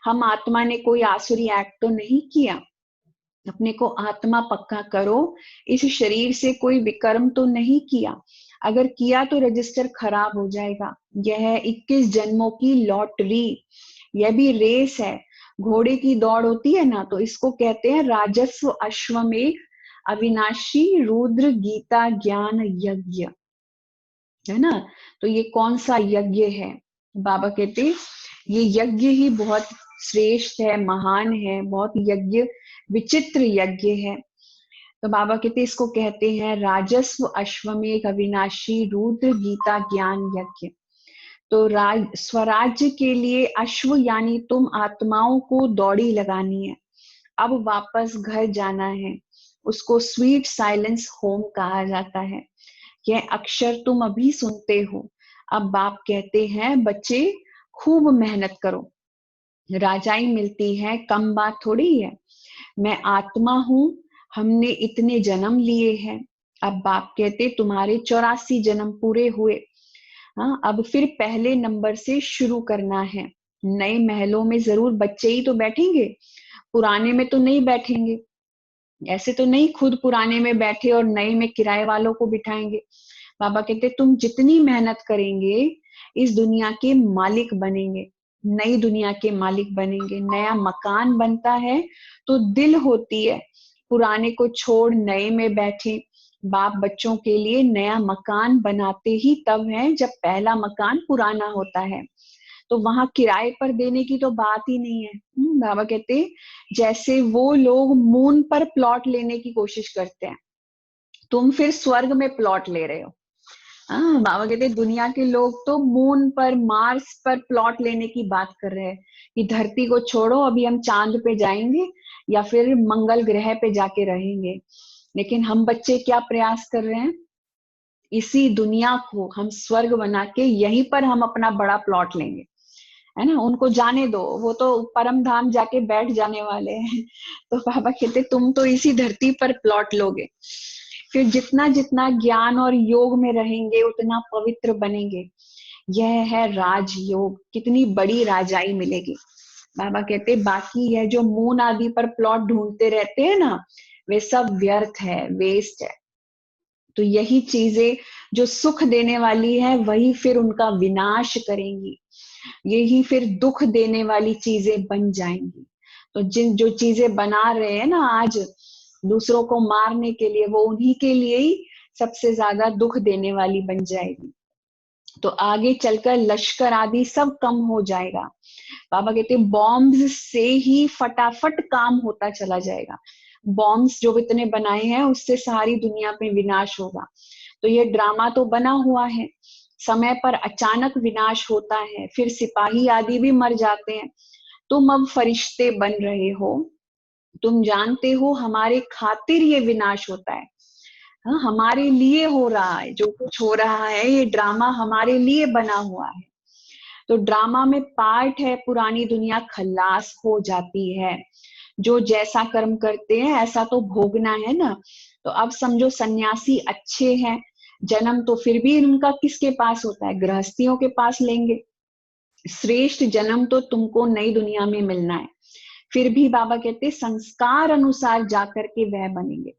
हम आत्मा ने कोई आसुरी एक्ट तो नहीं किया, अपने को आत्मा पक्का करो। इस शरीर से कोई विकर्म तो नहीं किया, अगर किया तो रजिस्टर खराब हो जाएगा। यह है 21 जन्मों की लॉटरी, यह भी रेस है। घोड़े की दौड़ होती है ना, तो इसको कहते हैं राजस्व अश्वमेघ अविनाशी रुद्र गीता ज्ञान यज्ञ, है ना। तो ये कौन सा यज्ञ है? बाबा कहते ये यज्ञ ही बहुत श्रेष्ठ है, महान है, बहुत यज्ञ विचित्र यज्ञ है। तो बाबा कहते इसको कहते हैं राजस्व अश्वमेघ अविनाशी रुद्र गीता ज्ञान यज्ञ। तो स्वराज्य के लिए अश्व यानी तुम आत्माओं को दौड़ी लगानी है, अब वापस घर जाना है। उसको स्वीट साइलेंस होम कहा जाता है। यह अक्षर तुम अभी सुनते हो। अब बाप कहते हैं बच्चे खूब मेहनत करो, राजाई मिलती है कम बात थोड़ी है। मैं आत्मा हूं, हमने इतने जन्म लिए हैं। अब बाप कहते तुम्हारे 84 जन्म पूरे हुए। हाँ, अब फिर पहले नंबर से शुरू करना है। नए महलों में जरूर बच्चे ही तो बैठेंगे, पुराने में तो नहीं बैठेंगे। ऐसे तो नहीं खुद पुराने में बैठे और नए में किराए वालों को बिठाएंगे। बाबा कहते तुम जितनी मेहनत करेंगे इस दुनिया के मालिक बनेंगे, नई दुनिया के मालिक बनेंगे। नया मकान बनता है तो दिल होती है पुराने को छोड़ नए में बैठे। बाप बच्चों के लिए नया मकान बनाते ही तब है जब पहला मकान पुराना होता है, तो वहां किराए पर देने की तो बात ही नहीं है। बाबा कहते जैसे वो लोग मून पर प्लॉट लेने की कोशिश करते हैं, तुम फिर स्वर्ग में प्लॉट ले रहे हो। हाँ, बाबा कहते दुनिया के लोग तो मून पर मार्स पर प्लॉट लेने की बात कर रहे हैं कि धरती को छोड़ो अभी हम चांद पे जाएंगे या फिर मंगल ग्रह पे जाके रहेंगे। लेकिन हम बच्चे क्या प्रयास कर रहे हैं, इसी दुनिया को हम स्वर्ग बना के यहीं पर हम अपना बड़ा प्लॉट लेंगे, है ना। उनको जाने दो, वो तो परम धाम जाके बैठ जाने वाले हैं। तो बाबा कहते तुम तो इसी धरती पर प्लॉट लोगे। फिर जितना जितना ज्ञान और योग में रहेंगे उतना पवित्र बनेंगे। यह है राजयोग, कितनी बड़ी राजाई मिलेगी। बाबा कहते बाकी यह जो मून आदि पर प्लॉट ढूंढते रहते हैं ना, वे सब व्यर्थ है, वेस्ट है। तो यही चीजें जो सुख देने वाली है वही फिर उनका विनाश करेंगी, यही फिर दुख देने वाली चीजें बन जाएंगी। तो जिन जो चीजें बना रहे हैं ना आज दूसरों को मारने के लिए, वो उन्हीं के लिए ही सबसे ज्यादा दुख देने वाली बन जाएगी। तो आगे चलकर लश्कर आदि सब कम हो जाएगा। बाबा कहते बॉम्ब्स से ही फटाफट काम होता चला जाएगा। बॉम्ब्स जो इतने बनाए हैं उससे सारी दुनिया पे विनाश होगा। तो ये ड्रामा तो बना हुआ है, समय पर अचानक विनाश होता है, फिर सिपाही आदि भी मर जाते हैं। तुम अब फरिश्ते बन रहे हो, तुम जानते हो हमारे खातिर ये विनाश होता है। हाँ, हमारे लिए हो रहा है, जो कुछ हो रहा है ये ड्रामा हमारे लिए बना हुआ है। तो ड्रामा में पार्ट है, पुरानी दुनिया खल्लास हो जाती है। जो जैसा कर्म करते हैं ऐसा तो भोगना है ना। तो अब समझो सन्यासी अच्छे हैं, जन्म तो फिर भी उनका किसके पास होता है? गृहस्थियों के पास लेंगे। श्रेष्ठ जन्म तो तुमको नई दुनिया में मिलना है। फिर भी बाबा कहते संस्कार अनुसार जाकर के वह बनेंगे।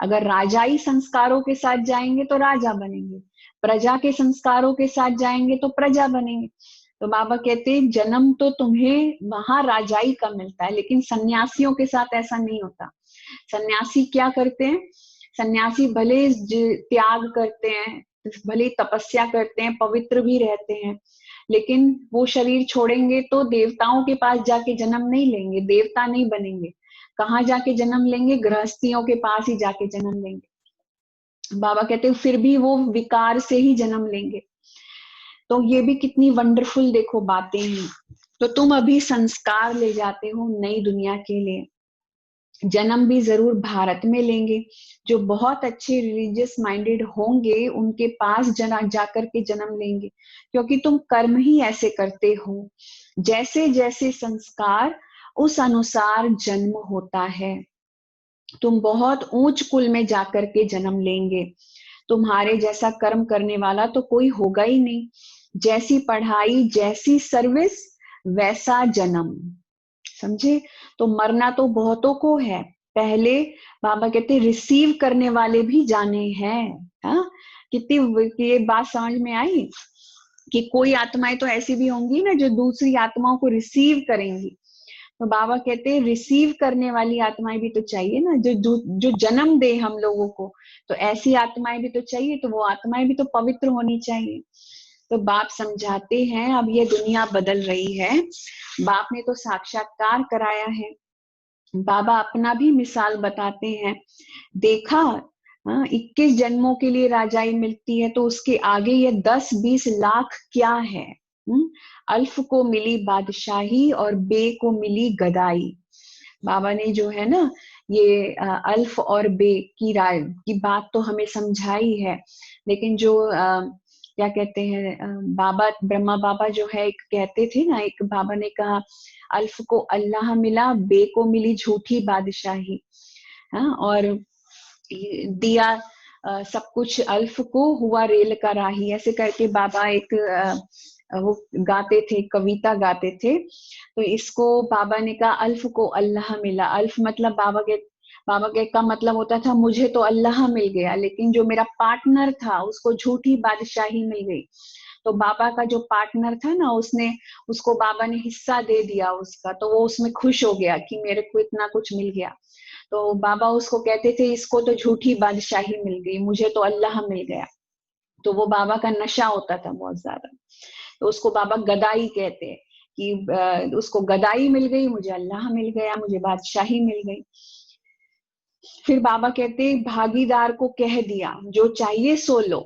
अगर राजाई संस्कारों के साथ जाएंगे तो राजा बनेंगे, प्रजा के संस्कारों के साथ जाएंगे तो प्रजा बनेंगे। तो बाबा कहते जन्म तो तुम्हें वहां राजाई का मिलता है, लेकिन सन्यासियों के साथ ऐसा नहीं होता। सन्यासी क्या करते हैं? सन्यासी भले त्याग करते हैं, भले ही तपस्या करते हैं, पवित्र भी रहते हैं, लेकिन वो शरीर छोड़ेंगे तो देवताओं के पास जाके जन्म नहीं लेंगे, देवता नहीं बनेंगे। कहाँ जाके जन्म लेंगे? गृहस्थियों के पास ही जाके जन्म लेंगे। बाबा कहते हैं फिर भी वो विकार से ही जन्म लेंगे। तो ये भी कितनी वंडरफुल देखो बातें हैं। तो तुम अभी संस्कार ले जाते हो नई दुनिया के लिए। जन्म भी जरूर भारत में लेंगे। जो बहुत अच्छे रिलीजियस माइंडेड होंगे उनके पास जाकर के जन्म लेंगे, क्योंकि तुम कर्म ही ऐसे करते हो। जैसे जैसे संस्कार उस अनुसार जन्म होता है। तुम बहुत ऊंच कुल में जाकर के जन्म लेंगे। तुम्हारे जैसा कर्म करने वाला तो कोई होगा ही नहीं। जैसी पढ़ाई, जैसी सर्विस, वैसा जन्म। समझे? तो मरना तो बहुतों को है। पहले बाबा कहते रिसीव करने वाले भी जाने हैं। हाँ, कितनी ये बात समझ में आई कि कोई आत्माएं तो ऐसी भी होंगी ना जो दूसरी आत्माओं को रिसीव करेंगी। तो बाबा कहते हैं रिसीव करने वाली आत्माएं भी तो चाहिए ना, जो जन्म दे हम लोगों को। तो ऐसी आत्माएं भी तो चाहिए, तो वो आत्माएं भी तो पवित्र होनी चाहिए। तो बाप समझाते हैं अब ये दुनिया बदल रही है। बाप ने तो साक्षात्कार कराया है। बाबा अपना भी मिसाल बताते हैं। देखा 21 जन्मों के लिए राजाई मिलती है, तो उसके आगे ये 10-20 लाख क्या है? अल्फ को मिली बादशाही और बे को मिली गदाई। बाबा ने जो है ना ये अल्फ और बे की बात तो हमें समझाई है, लेकिन जो क्या कहते हैं बाबा ब्रह्मा बाबा जो है एक कहते थे ना, एक बाबा ने कहा अल्फ को अल्लाह मिला, बे को मिली झूठी बादशाही। हाँ, और दिया सब कुछ अल्फ को, हुआ रेल का राही। ऐसे करके बाबा एक वो गाते थे, कविता गाते थे। तो इसको बाबा ने कहा अल्फ को अल्लाह मिला। अल्फ मतलब बाबा के का मतलब होता था मुझे तो अल्लाह मिल गया, लेकिन जो मेरा पार्टनर था उसको झूठी बादशाही मिल गई। तो बाबा का जो पार्टनर था ना, उसको बाबा ने हिस्सा दे दिया उसका, तो वो उसमें खुश हो गया कि मेरे को इतना कुछ मिल गया। तो बाबा उसको कहते थे इसको तो झूठी बादशाही मिल गई, मुझे तो अल्लाह मिल गया। तो वो बाबा का नशा होता था बहुत ज्यादा। तो उसको बाबा गदाई कहते हैं कि उसको गदाई मिल गई, मुझे अल्लाह मिल गया, मुझे बादशाही मिल गई। फिर बाबा कहते भागीदार को कह दिया जो चाहिए सो लो।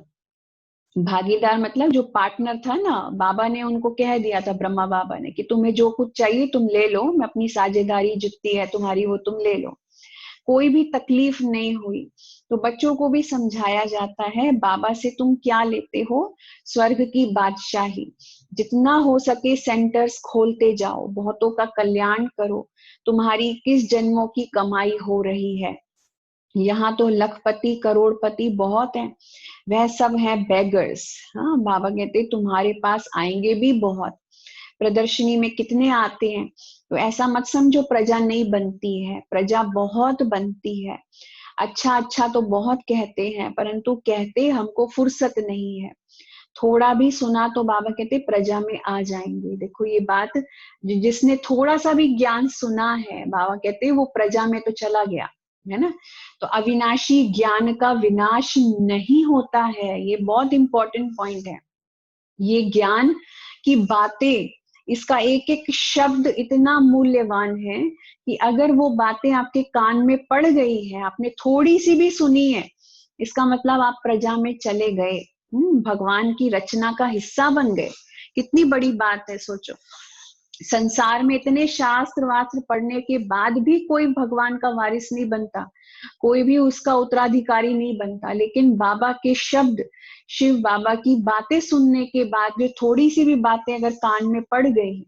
भागीदार मतलब जो पार्टनर था ना, बाबा ने उनको कह दिया था, ब्रह्मा बाबा ने, कि तुम्हें जो कुछ चाहिए तुम ले लो, मैं अपनी साझेदारी जितनी है तुम्हारी वो तुम ले लो। कोई भी तकलीफ नहीं हुई। तो बच्चों को भी समझाया जाता है बाबा से तुम क्या लेते हो? स्वर्ग की बादशाही। जितना हो सके सेंटर्स खोलते जाओ, बहुतों का कल्याण करो। तुम्हारी किस जन्मों की कमाई हो रही है? यहाँ तो लखपति करोड़पति बहुत हैं, वह सब है बेगर्स। हाँ, बाबा कहते तुम्हारे पास आएंगे भी बहुत। प्रदर्शनी में कितने आते हैं। तो ऐसा मत समझो प्रजा नहीं बनती है, प्रजा बहुत बनती है। अच्छा अच्छा तो बहुत कहते हैं, परंतु कहते हमको फुर्सत नहीं है। थोड़ा भी सुना तो बाबा कहते प्रजा में आ जाएंगे। देखो ये बात, जिसने थोड़ा सा भी ज्ञान सुना है, बाबा कहते वो प्रजा में तो चला गया, है ना। तो अविनाशी ज्ञान का विनाश नहीं होता है, ये बहुत इंपॉर्टेंट पॉइंट है। ये ज्ञान की बातें, इसका एक एक शब्द इतना मूल्यवान है कि अगर वो बातें आपके कान में पड़ गई है, आपने थोड़ी सी भी सुनी है, इसका मतलब आप प्रजा में चले गए, भगवान की रचना का हिस्सा बन गए। कितनी बड़ी बात है, सोचो। संसार में इतने शास्त्र वास्त्र पढ़ने के बाद भी कोई भगवान का वारिस नहीं बनता, कोई भी उसका उत्तराधिकारी नहीं बनता, लेकिन बाबा के शब्द, शिव बाबा की बातें सुनने के बाद जो थोड़ी सी भी बातें अगर कान में पड़ गई,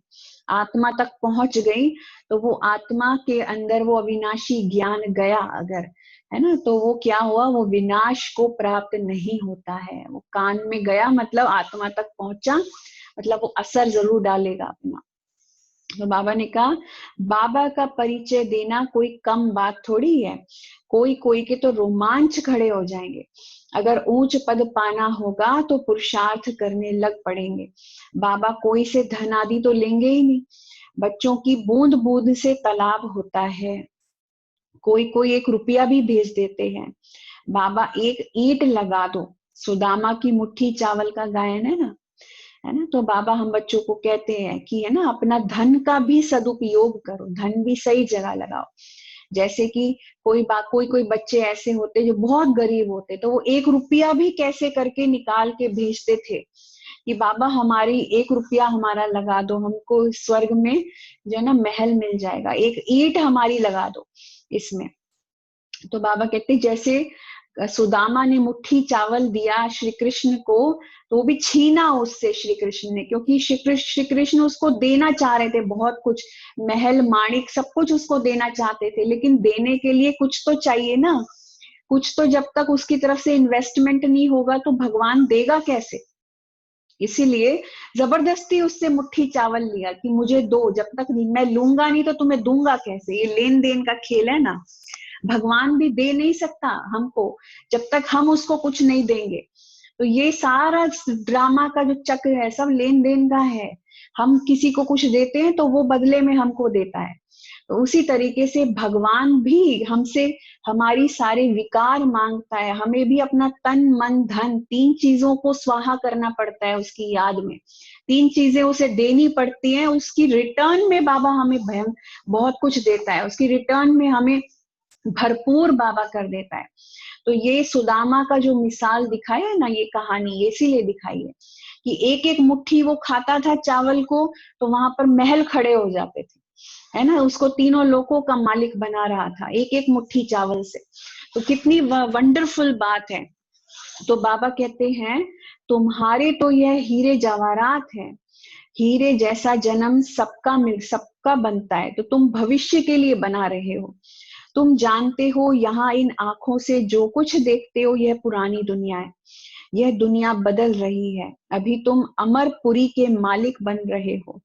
आत्मा तक पहुंच गई, तो वो आत्मा के अंदर वो अविनाशी ज्ञान गया अगर, है ना, तो वो क्या हुआ, वो विनाश को प्राप्त नहीं होता है। वो कान में गया मतलब आत्मा तक पहुंचा, मतलब वो असर जरूर डालेगा अपना। तो बाबा ने कहा बाबा का परिचय देना कोई कम बात थोड़ी है, कोई कोई के तो रोमांच खड़े हो जाएंगे। अगर ऊंच पद पाना होगा तो पुरुषार्थ करने लग पड़ेंगे। बाबा कोई से धन आदि तो लेंगे ही नहीं, बच्चों की बूंद बूंद से तालाब होता है। कोई कोई 1 रुपया भी भेज देते हैं। बाबा एक ईंट लगा दो, सुदामा की मुट्ठी चावल का गायन है ना। तो बाबा हम बच्चों को कहते हैं कि है ना, अपना धन का भी सदुपयोग करो, धन भी सही जगह लगाओ। जैसे कि कोई कोई बच्चे ऐसे होते जो बहुत गरीब होते, तो वो 1 रुपया भी कैसे करके निकाल के भेजते थे कि बाबा हमारी 1 रुपया हमारा लगा दो, हमको स्वर्ग में जो है ना महल मिल जाएगा, एक ईंट हमारी लगा दो इसमें। तो बाबा कहते जैसे सुदामा ने मुट्ठी चावल दिया श्री कृष्ण को, तो वो भी छीना उससे श्री कृष्ण ने, क्योंकि श्री कृष्ण उसको देना चाह रहे थे बहुत कुछ, महल माणिक सब कुछ उसको देना चाहते थे, लेकिन देने के लिए कुछ तो चाहिए ना, कुछ तो जब तक उसकी तरफ से इन्वेस्टमेंट नहीं होगा तो भगवान देगा कैसे। इसीलिए जबरदस्ती उससे मुट्ठी चावल लिया कि मुझे दो, जब तक मैं लूंगा नहीं तो तुम्हें दूंगा कैसे। ये लेन देन का खेल है ना, भगवान भी दे नहीं सकता हमको जब तक हम उसको कुछ नहीं देंगे। तो ये सारा ड्रामा का जो चक्र है सब लेन देन का है। हम किसी को कुछ देते हैं तो वो बदले में हमको देता है। तो उसी तरीके से भगवान भी हमसे हमारी सारे विकार मांगता है। हमें भी अपना तन मन धन 3 चीजों को स्वाहा करना पड़ता है उसकी याद में। 3 चीजें उसे देनी पड़ती हैं, उसकी रिटर्न में बाबा हमें बहुत कुछ देता है, उसकी रिटर्न में हमें भरपूर बाबा कर देता है। तो ये सुदामा का जो मिसाल दिखाया है ना, ये कहानी ये इसीलिए दिखाई है कि एक एक मुट्ठी वो खाता था चावल को, तो वहां पर महल खड़े हो जाते थे, है ना। उसको तीनों लोगों का मालिक बना रहा था एक एक मुट्ठी चावल से। तो कितनी वंडरफुल बात है। तो बाबा कहते हैं तुम्हारे तो यह हीरे जवाहरात है, हीरे जैसा जन्म सबका बनता है, तो तुम भविष्य के लिए बना रहे हो। तुम जानते हो यहाँ इन आंखों से जो कुछ देखते हो यह पुरानी दुनिया है, यह दुनिया बदल रही है। अभी तुम अमरपुरी के मालिक बन रहे हो,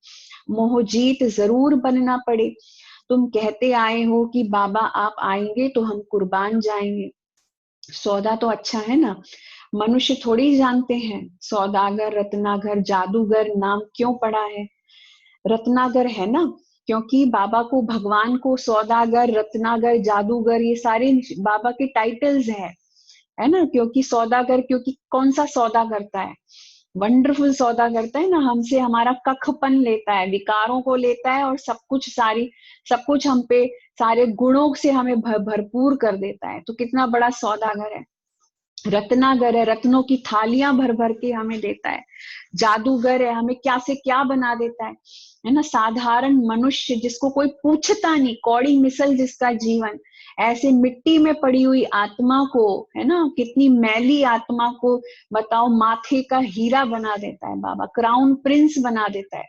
मोहजीत जरूर बनना पड़े। तुम कहते आए हो कि बाबा आप आएंगे तो हम कुर्बान जाएंगे। सौदा तो अच्छा है ना, मनुष्य थोड़ी जानते हैं सौदागर रत्नागर जादूगर नाम क्यों पड़ा है। रत्नागर है ना, क्योंकि बाबा को भगवान को सौदागर रत्नागर जादूगर ये सारे बाबा के टाइटल्स है ना। क्योंकि सौदागर, क्योंकि कौन सा सौदा करता है, वंडरफुल सौदा करता है ना, हमसे हमारा कखपन लेता है, विकारों को लेता है और सब कुछ हम पे सारे गुणों से हमें भरपूर कर देता है। तो कितना बड़ा सौदागर है। रत्नागर है, रत्नों की थालियां भर भर के हमें देता है। जादूगर है, हमें क्या से क्या बना देता है ना। साधारण मनुष्य जिसको कोई पूछता नहीं, कौड़ी मिसल जिसका जीवन, ऐसे मिट्टी में पड़ी हुई आत्मा को, है ना, कितनी मैली आत्मा को बताओ माथे का हीरा बना देता है बाबा, क्राउन प्रिंस बना देता है।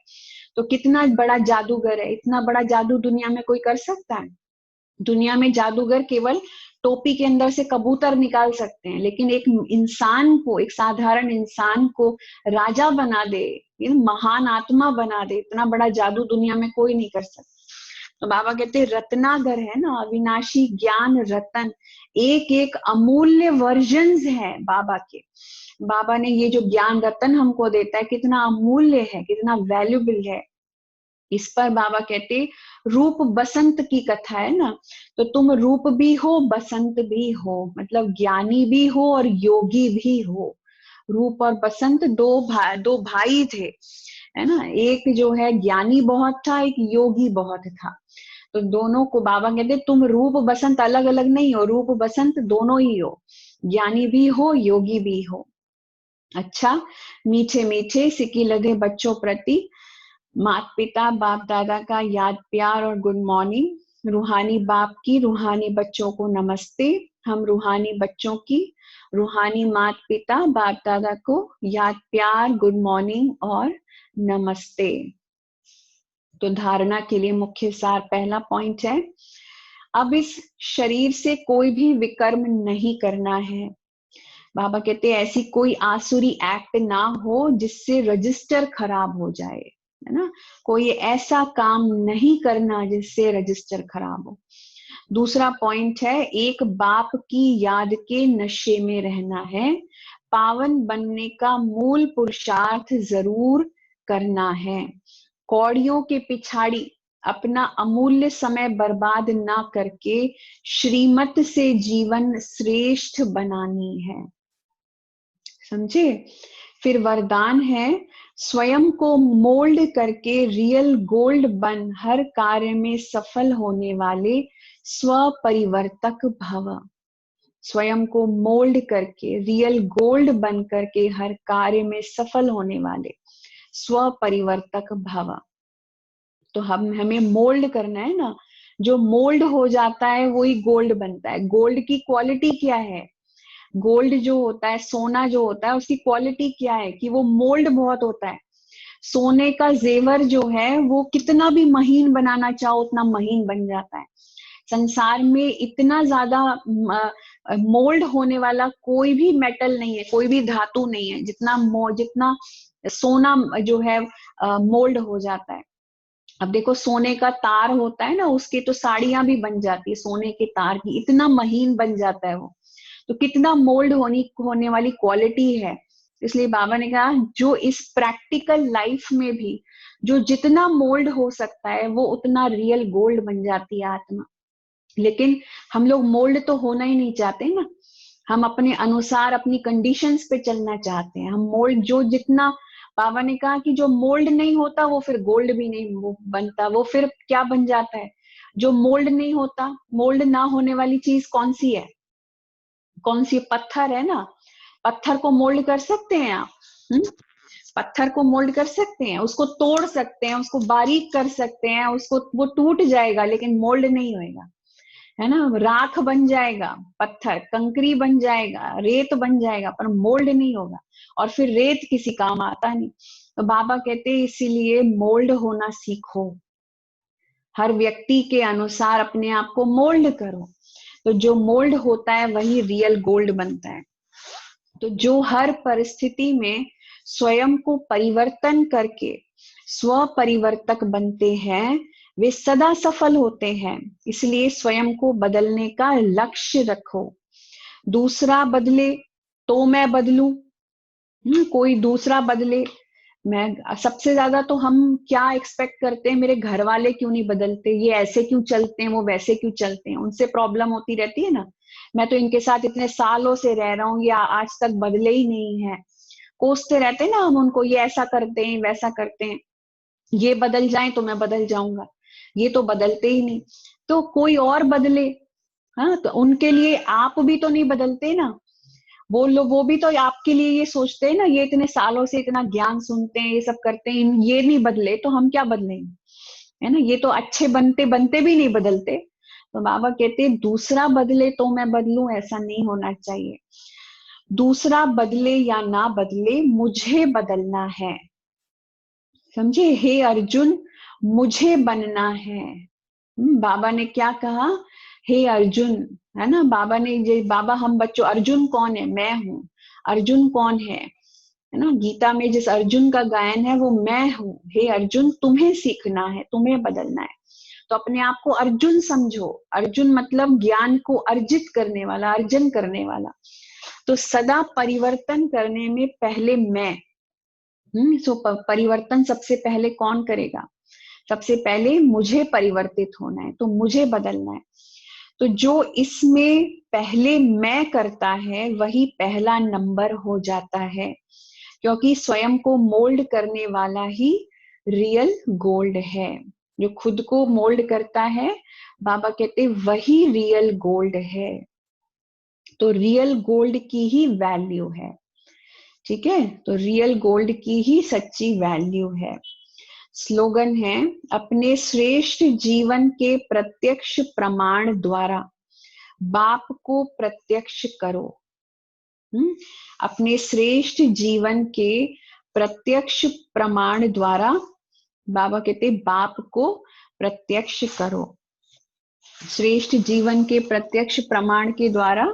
तो कितना बड़ा जादूगर है। इतना बड़ा जादू दुनिया में कोई कर सकता है? दुनिया में जादूगर केवल टोपी के अंदर से कबूतर निकाल सकते हैं, लेकिन एक इंसान को, एक साधारण इंसान को राजा बना दे, महान आत्मा बना दे, इतना बड़ा जादू दुनिया में कोई नहीं कर सकता। तो बाबा कहते हैं रत्नागर है ना, अविनाशी ज्ञान रतन, एक एक अमूल्य वर्जन्स है बाबा के। बाबा ने ये जो ज्ञान रतन हमको देता है कितना अमूल्य है, कितना वैल्यूबल है। इस पर बाबा कहते रूप बसंत की कथा है ना, तो तुम रूप भी हो बसंत भी हो, मतलब ज्ञानी भी हो और योगी भी हो। रूप और बसंत दो भाई थे, है ना। एक जो है ज्ञानी बहुत था, एक योगी बहुत था। तो दोनों को बाबा कहते तुम रूप बसंत अलग अलग नहीं हो, रूप बसंत दोनों ही हो, ज्ञानी भी हो योगी भी हो। अच्छा, मीठे मीठे सिक्की लदे बच्चों प्रति माता पिता बाप दादा का याद प्यार और गुड मॉर्निंग। रूहानी बाप की रूहानी बच्चों को नमस्ते। हम रूहानी बच्चों की रूहानी माता पिता बाप दादा को याद प्यार गुड मॉर्निंग और नमस्ते। तो धारणा के लिए मुख्य सार पहला पॉइंट है, अब इस शरीर से कोई भी विकर्म नहीं करना है। बाबा कहते हैं ऐसी कोई आसुरी एक्ट ना हो जिससे रजिस्टर खराब हो जाए, है ना। कोई ऐसा काम नहीं करना जिससे रजिस्टर खराब हो। दूसरा पॉइंट है, एक बाप की याद के नशे में रहना है। पावन बनने का मूल पुरुषार्थ जरूर करना है। कौड़ियों के पिछाड़ी अपना अमूल्य समय बर्बाद ना करके श्रीमत से जीवन श्रेष्ठ बनानी है। समझे। फिर वरदान है, स्वयं को मोल्ड करके रियल गोल्ड बन हर कार्य में सफल होने वाले स्वपरिवर्तक भव। स्वयं को मोल्ड करके रियल गोल्ड बन करके हर कार्य में सफल होने वाले स्वपरिवर्तक भव। तो हमें मोल्ड करना है ना, जो मोल्ड हो जाता है वही गोल्ड बनता है। गोल्ड की क्वालिटी क्या है? गोल्ड जो होता है, सोना जो होता है, उसकी क्वालिटी क्या है कि वो मोल्ड बहुत होता है। सोने का जेवर जो है वो कितना भी महीन बनाना चाहो उतना महीन बन जाता है। संसार में इतना ज्यादा मोल्ड होने वाला कोई भी मेटल नहीं है, कोई भी धातु नहीं है जितना सोना जो है मोल्ड हो जाता है। अब देखो, सोने का तार होता है ना, उसके तो साड़ियां भी बन जाती है सोने के तार की, इतना महीन बन जाता है वो। तो कितना मोल्ड होने वाली क्वालिटी है। इसलिए बाबा ने कहा जो इस प्रैक्टिकल लाइफ में भी जो जितना मोल्ड हो सकता है वो उतना रियल गोल्ड बन जाती है आत्मा। लेकिन हम लोग मोल्ड तो होना ही नहीं चाहते ना, हम अपने अनुसार अपनी कंडीशंस पे चलना चाहते हैं। हम मोल्ड जो जितना, बाबा ने कहा कि जो मोल्ड नहीं होता वो फिर गोल्ड भी नहीं बनता, वो फिर क्या बन जाता है? जो मोल्ड नहीं होता, मोल्ड ना होने वाली चीज कौन सी है? कौन सी? पत्थर है ना। पत्थर को मोल्ड कर सकते हैं आप? पत्थर को मोल्ड कर सकते हैं, उसको तोड़ सकते हैं, उसको बारीक कर सकते हैं, उसको वो टूट जाएगा लेकिन मोल्ड नहीं होएगा, है ना। राख बन जाएगा, पत्थर कंकरी बन जाएगा, रेत बन जाएगा, पर मोल्ड नहीं होगा। और फिर रेत किसी काम आता नहीं। तो बाबा कहते हैं इसीलिए मोल्ड होना सीखो, हर व्यक्ति के अनुसार अपने आप को मोल्ड करो। तो जो मोल्ड होता है वही रियल गोल्ड बनता है। तो जो हर परिस्थिति में स्वयं को परिवर्तन करके स्व परिवर्तक बनते हैं वे सदा सफल होते हैं। इसलिए स्वयं को बदलने का लक्ष्य रखो। दूसरा बदले तो मैं बदलूं, कोई दूसरा बदले मैं। सबसे ज्यादा तो हम क्या एक्सपेक्ट करते हैं, मेरे घर वाले क्यों नहीं बदलते, ये ऐसे क्यों चलते हैं, वो वैसे क्यों चलते हैं, उनसे प्रॉब्लम होती रहती है ना। मैं तो इनके साथ इतने सालों से रह रहा हूँ, ये आज तक बदले ही नहीं है। कोसते रहते हैं ना हम उनको, ये ऐसा करते हैं वैसा करते हैं, ये बदल जाए तो मैं बदल जाऊंगा, ये तो बदलते ही नहीं। तो कोई और बदले। हाँ, तो उनके लिए आप भी तो नहीं बदलते ना। वो लोग, वो भी तो आपके लिए ये सोचते हैं ना, ये इतने सालों से इतना ज्ञान सुनते हैं, ये सब करते हैं, ये नहीं बदले तो हम क्या बदलेंगे, है ना। ये तो अच्छे बनते बनते भी नहीं बदलते। तो बाबा कहते हैं दूसरा बदले तो मैं बदलूं, ऐसा नहीं होना चाहिए। दूसरा बदले या ना बदले, मुझे बदलना है। समझे। हे अर्जुन, मुझे बनना है। बाबा ने क्या कहा? हे अर्जुन, है ना। बाबा ने बाबा हम बच्चों, अर्जुन कौन है? मैं हूं। अर्जुन कौन है ना। गीता में जिस अर्जुन का गायन है वो मैं हूं। हे अर्जुन, तुम्हें सीखना है, तुम्हें बदलना है। तो अपने आप को अर्जुन समझो। अर्जुन मतलब ज्ञान को अर्जित करने वाला, अर्जन करने वाला। तो सदा परिवर्तन करने में पहले मैं। सो परिवर्तन सबसे पहले कौन करेगा? सबसे पहले मुझे परिवर्तित होना है, तो मुझे बदलना है। तो जो इसमें पहले मैं करता है वही पहला नंबर हो जाता है, क्योंकि स्वयं को मोल्ड करने वाला ही रियल गोल्ड है। जो खुद को मोल्ड करता है, बाबा कहते वही रियल गोल्ड है। तो रियल गोल्ड की ही वैल्यू है। ठीक है, तो रियल गोल्ड की ही सच्ची वैल्यू है। स्लोगन है, अपने श्रेष्ठ जीवन के प्रत्यक्ष प्रमाण द्वारा बाप को प्रत्यक्ष करो। अपने श्रेष्ठ जीवन के प्रत्यक्ष प्रमाण द्वारा बाबा कहते बाप को प्रत्यक्ष करो। श्रेष्ठ जीवन के प्रत्यक्ष प्रमाण के द्वारा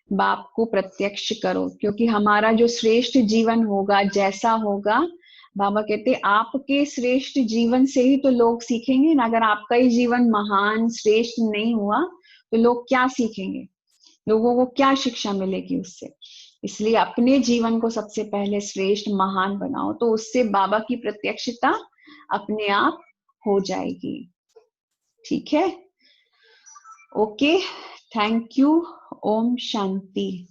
बाप को प्रत्यक्ष करो, क्योंकि हमारा जो श्रेष्ठ जीवन होगा, जैसा होगा, बाबा कहते आपके श्रेष्ठ जीवन से ही तो लोग सीखेंगे ना। अगर आपका ही जीवन महान श्रेष्ठ नहीं हुआ तो लोग क्या सीखेंगे, लोगों को क्या शिक्षा मिलेगी उससे। इसलिए अपने जीवन को सबसे पहले श्रेष्ठ महान बनाओ, तो उससे बाबा की प्रत्यक्षता अपने आप हो जाएगी। ठीक है, ओके, थैंक यू। ओम शांति।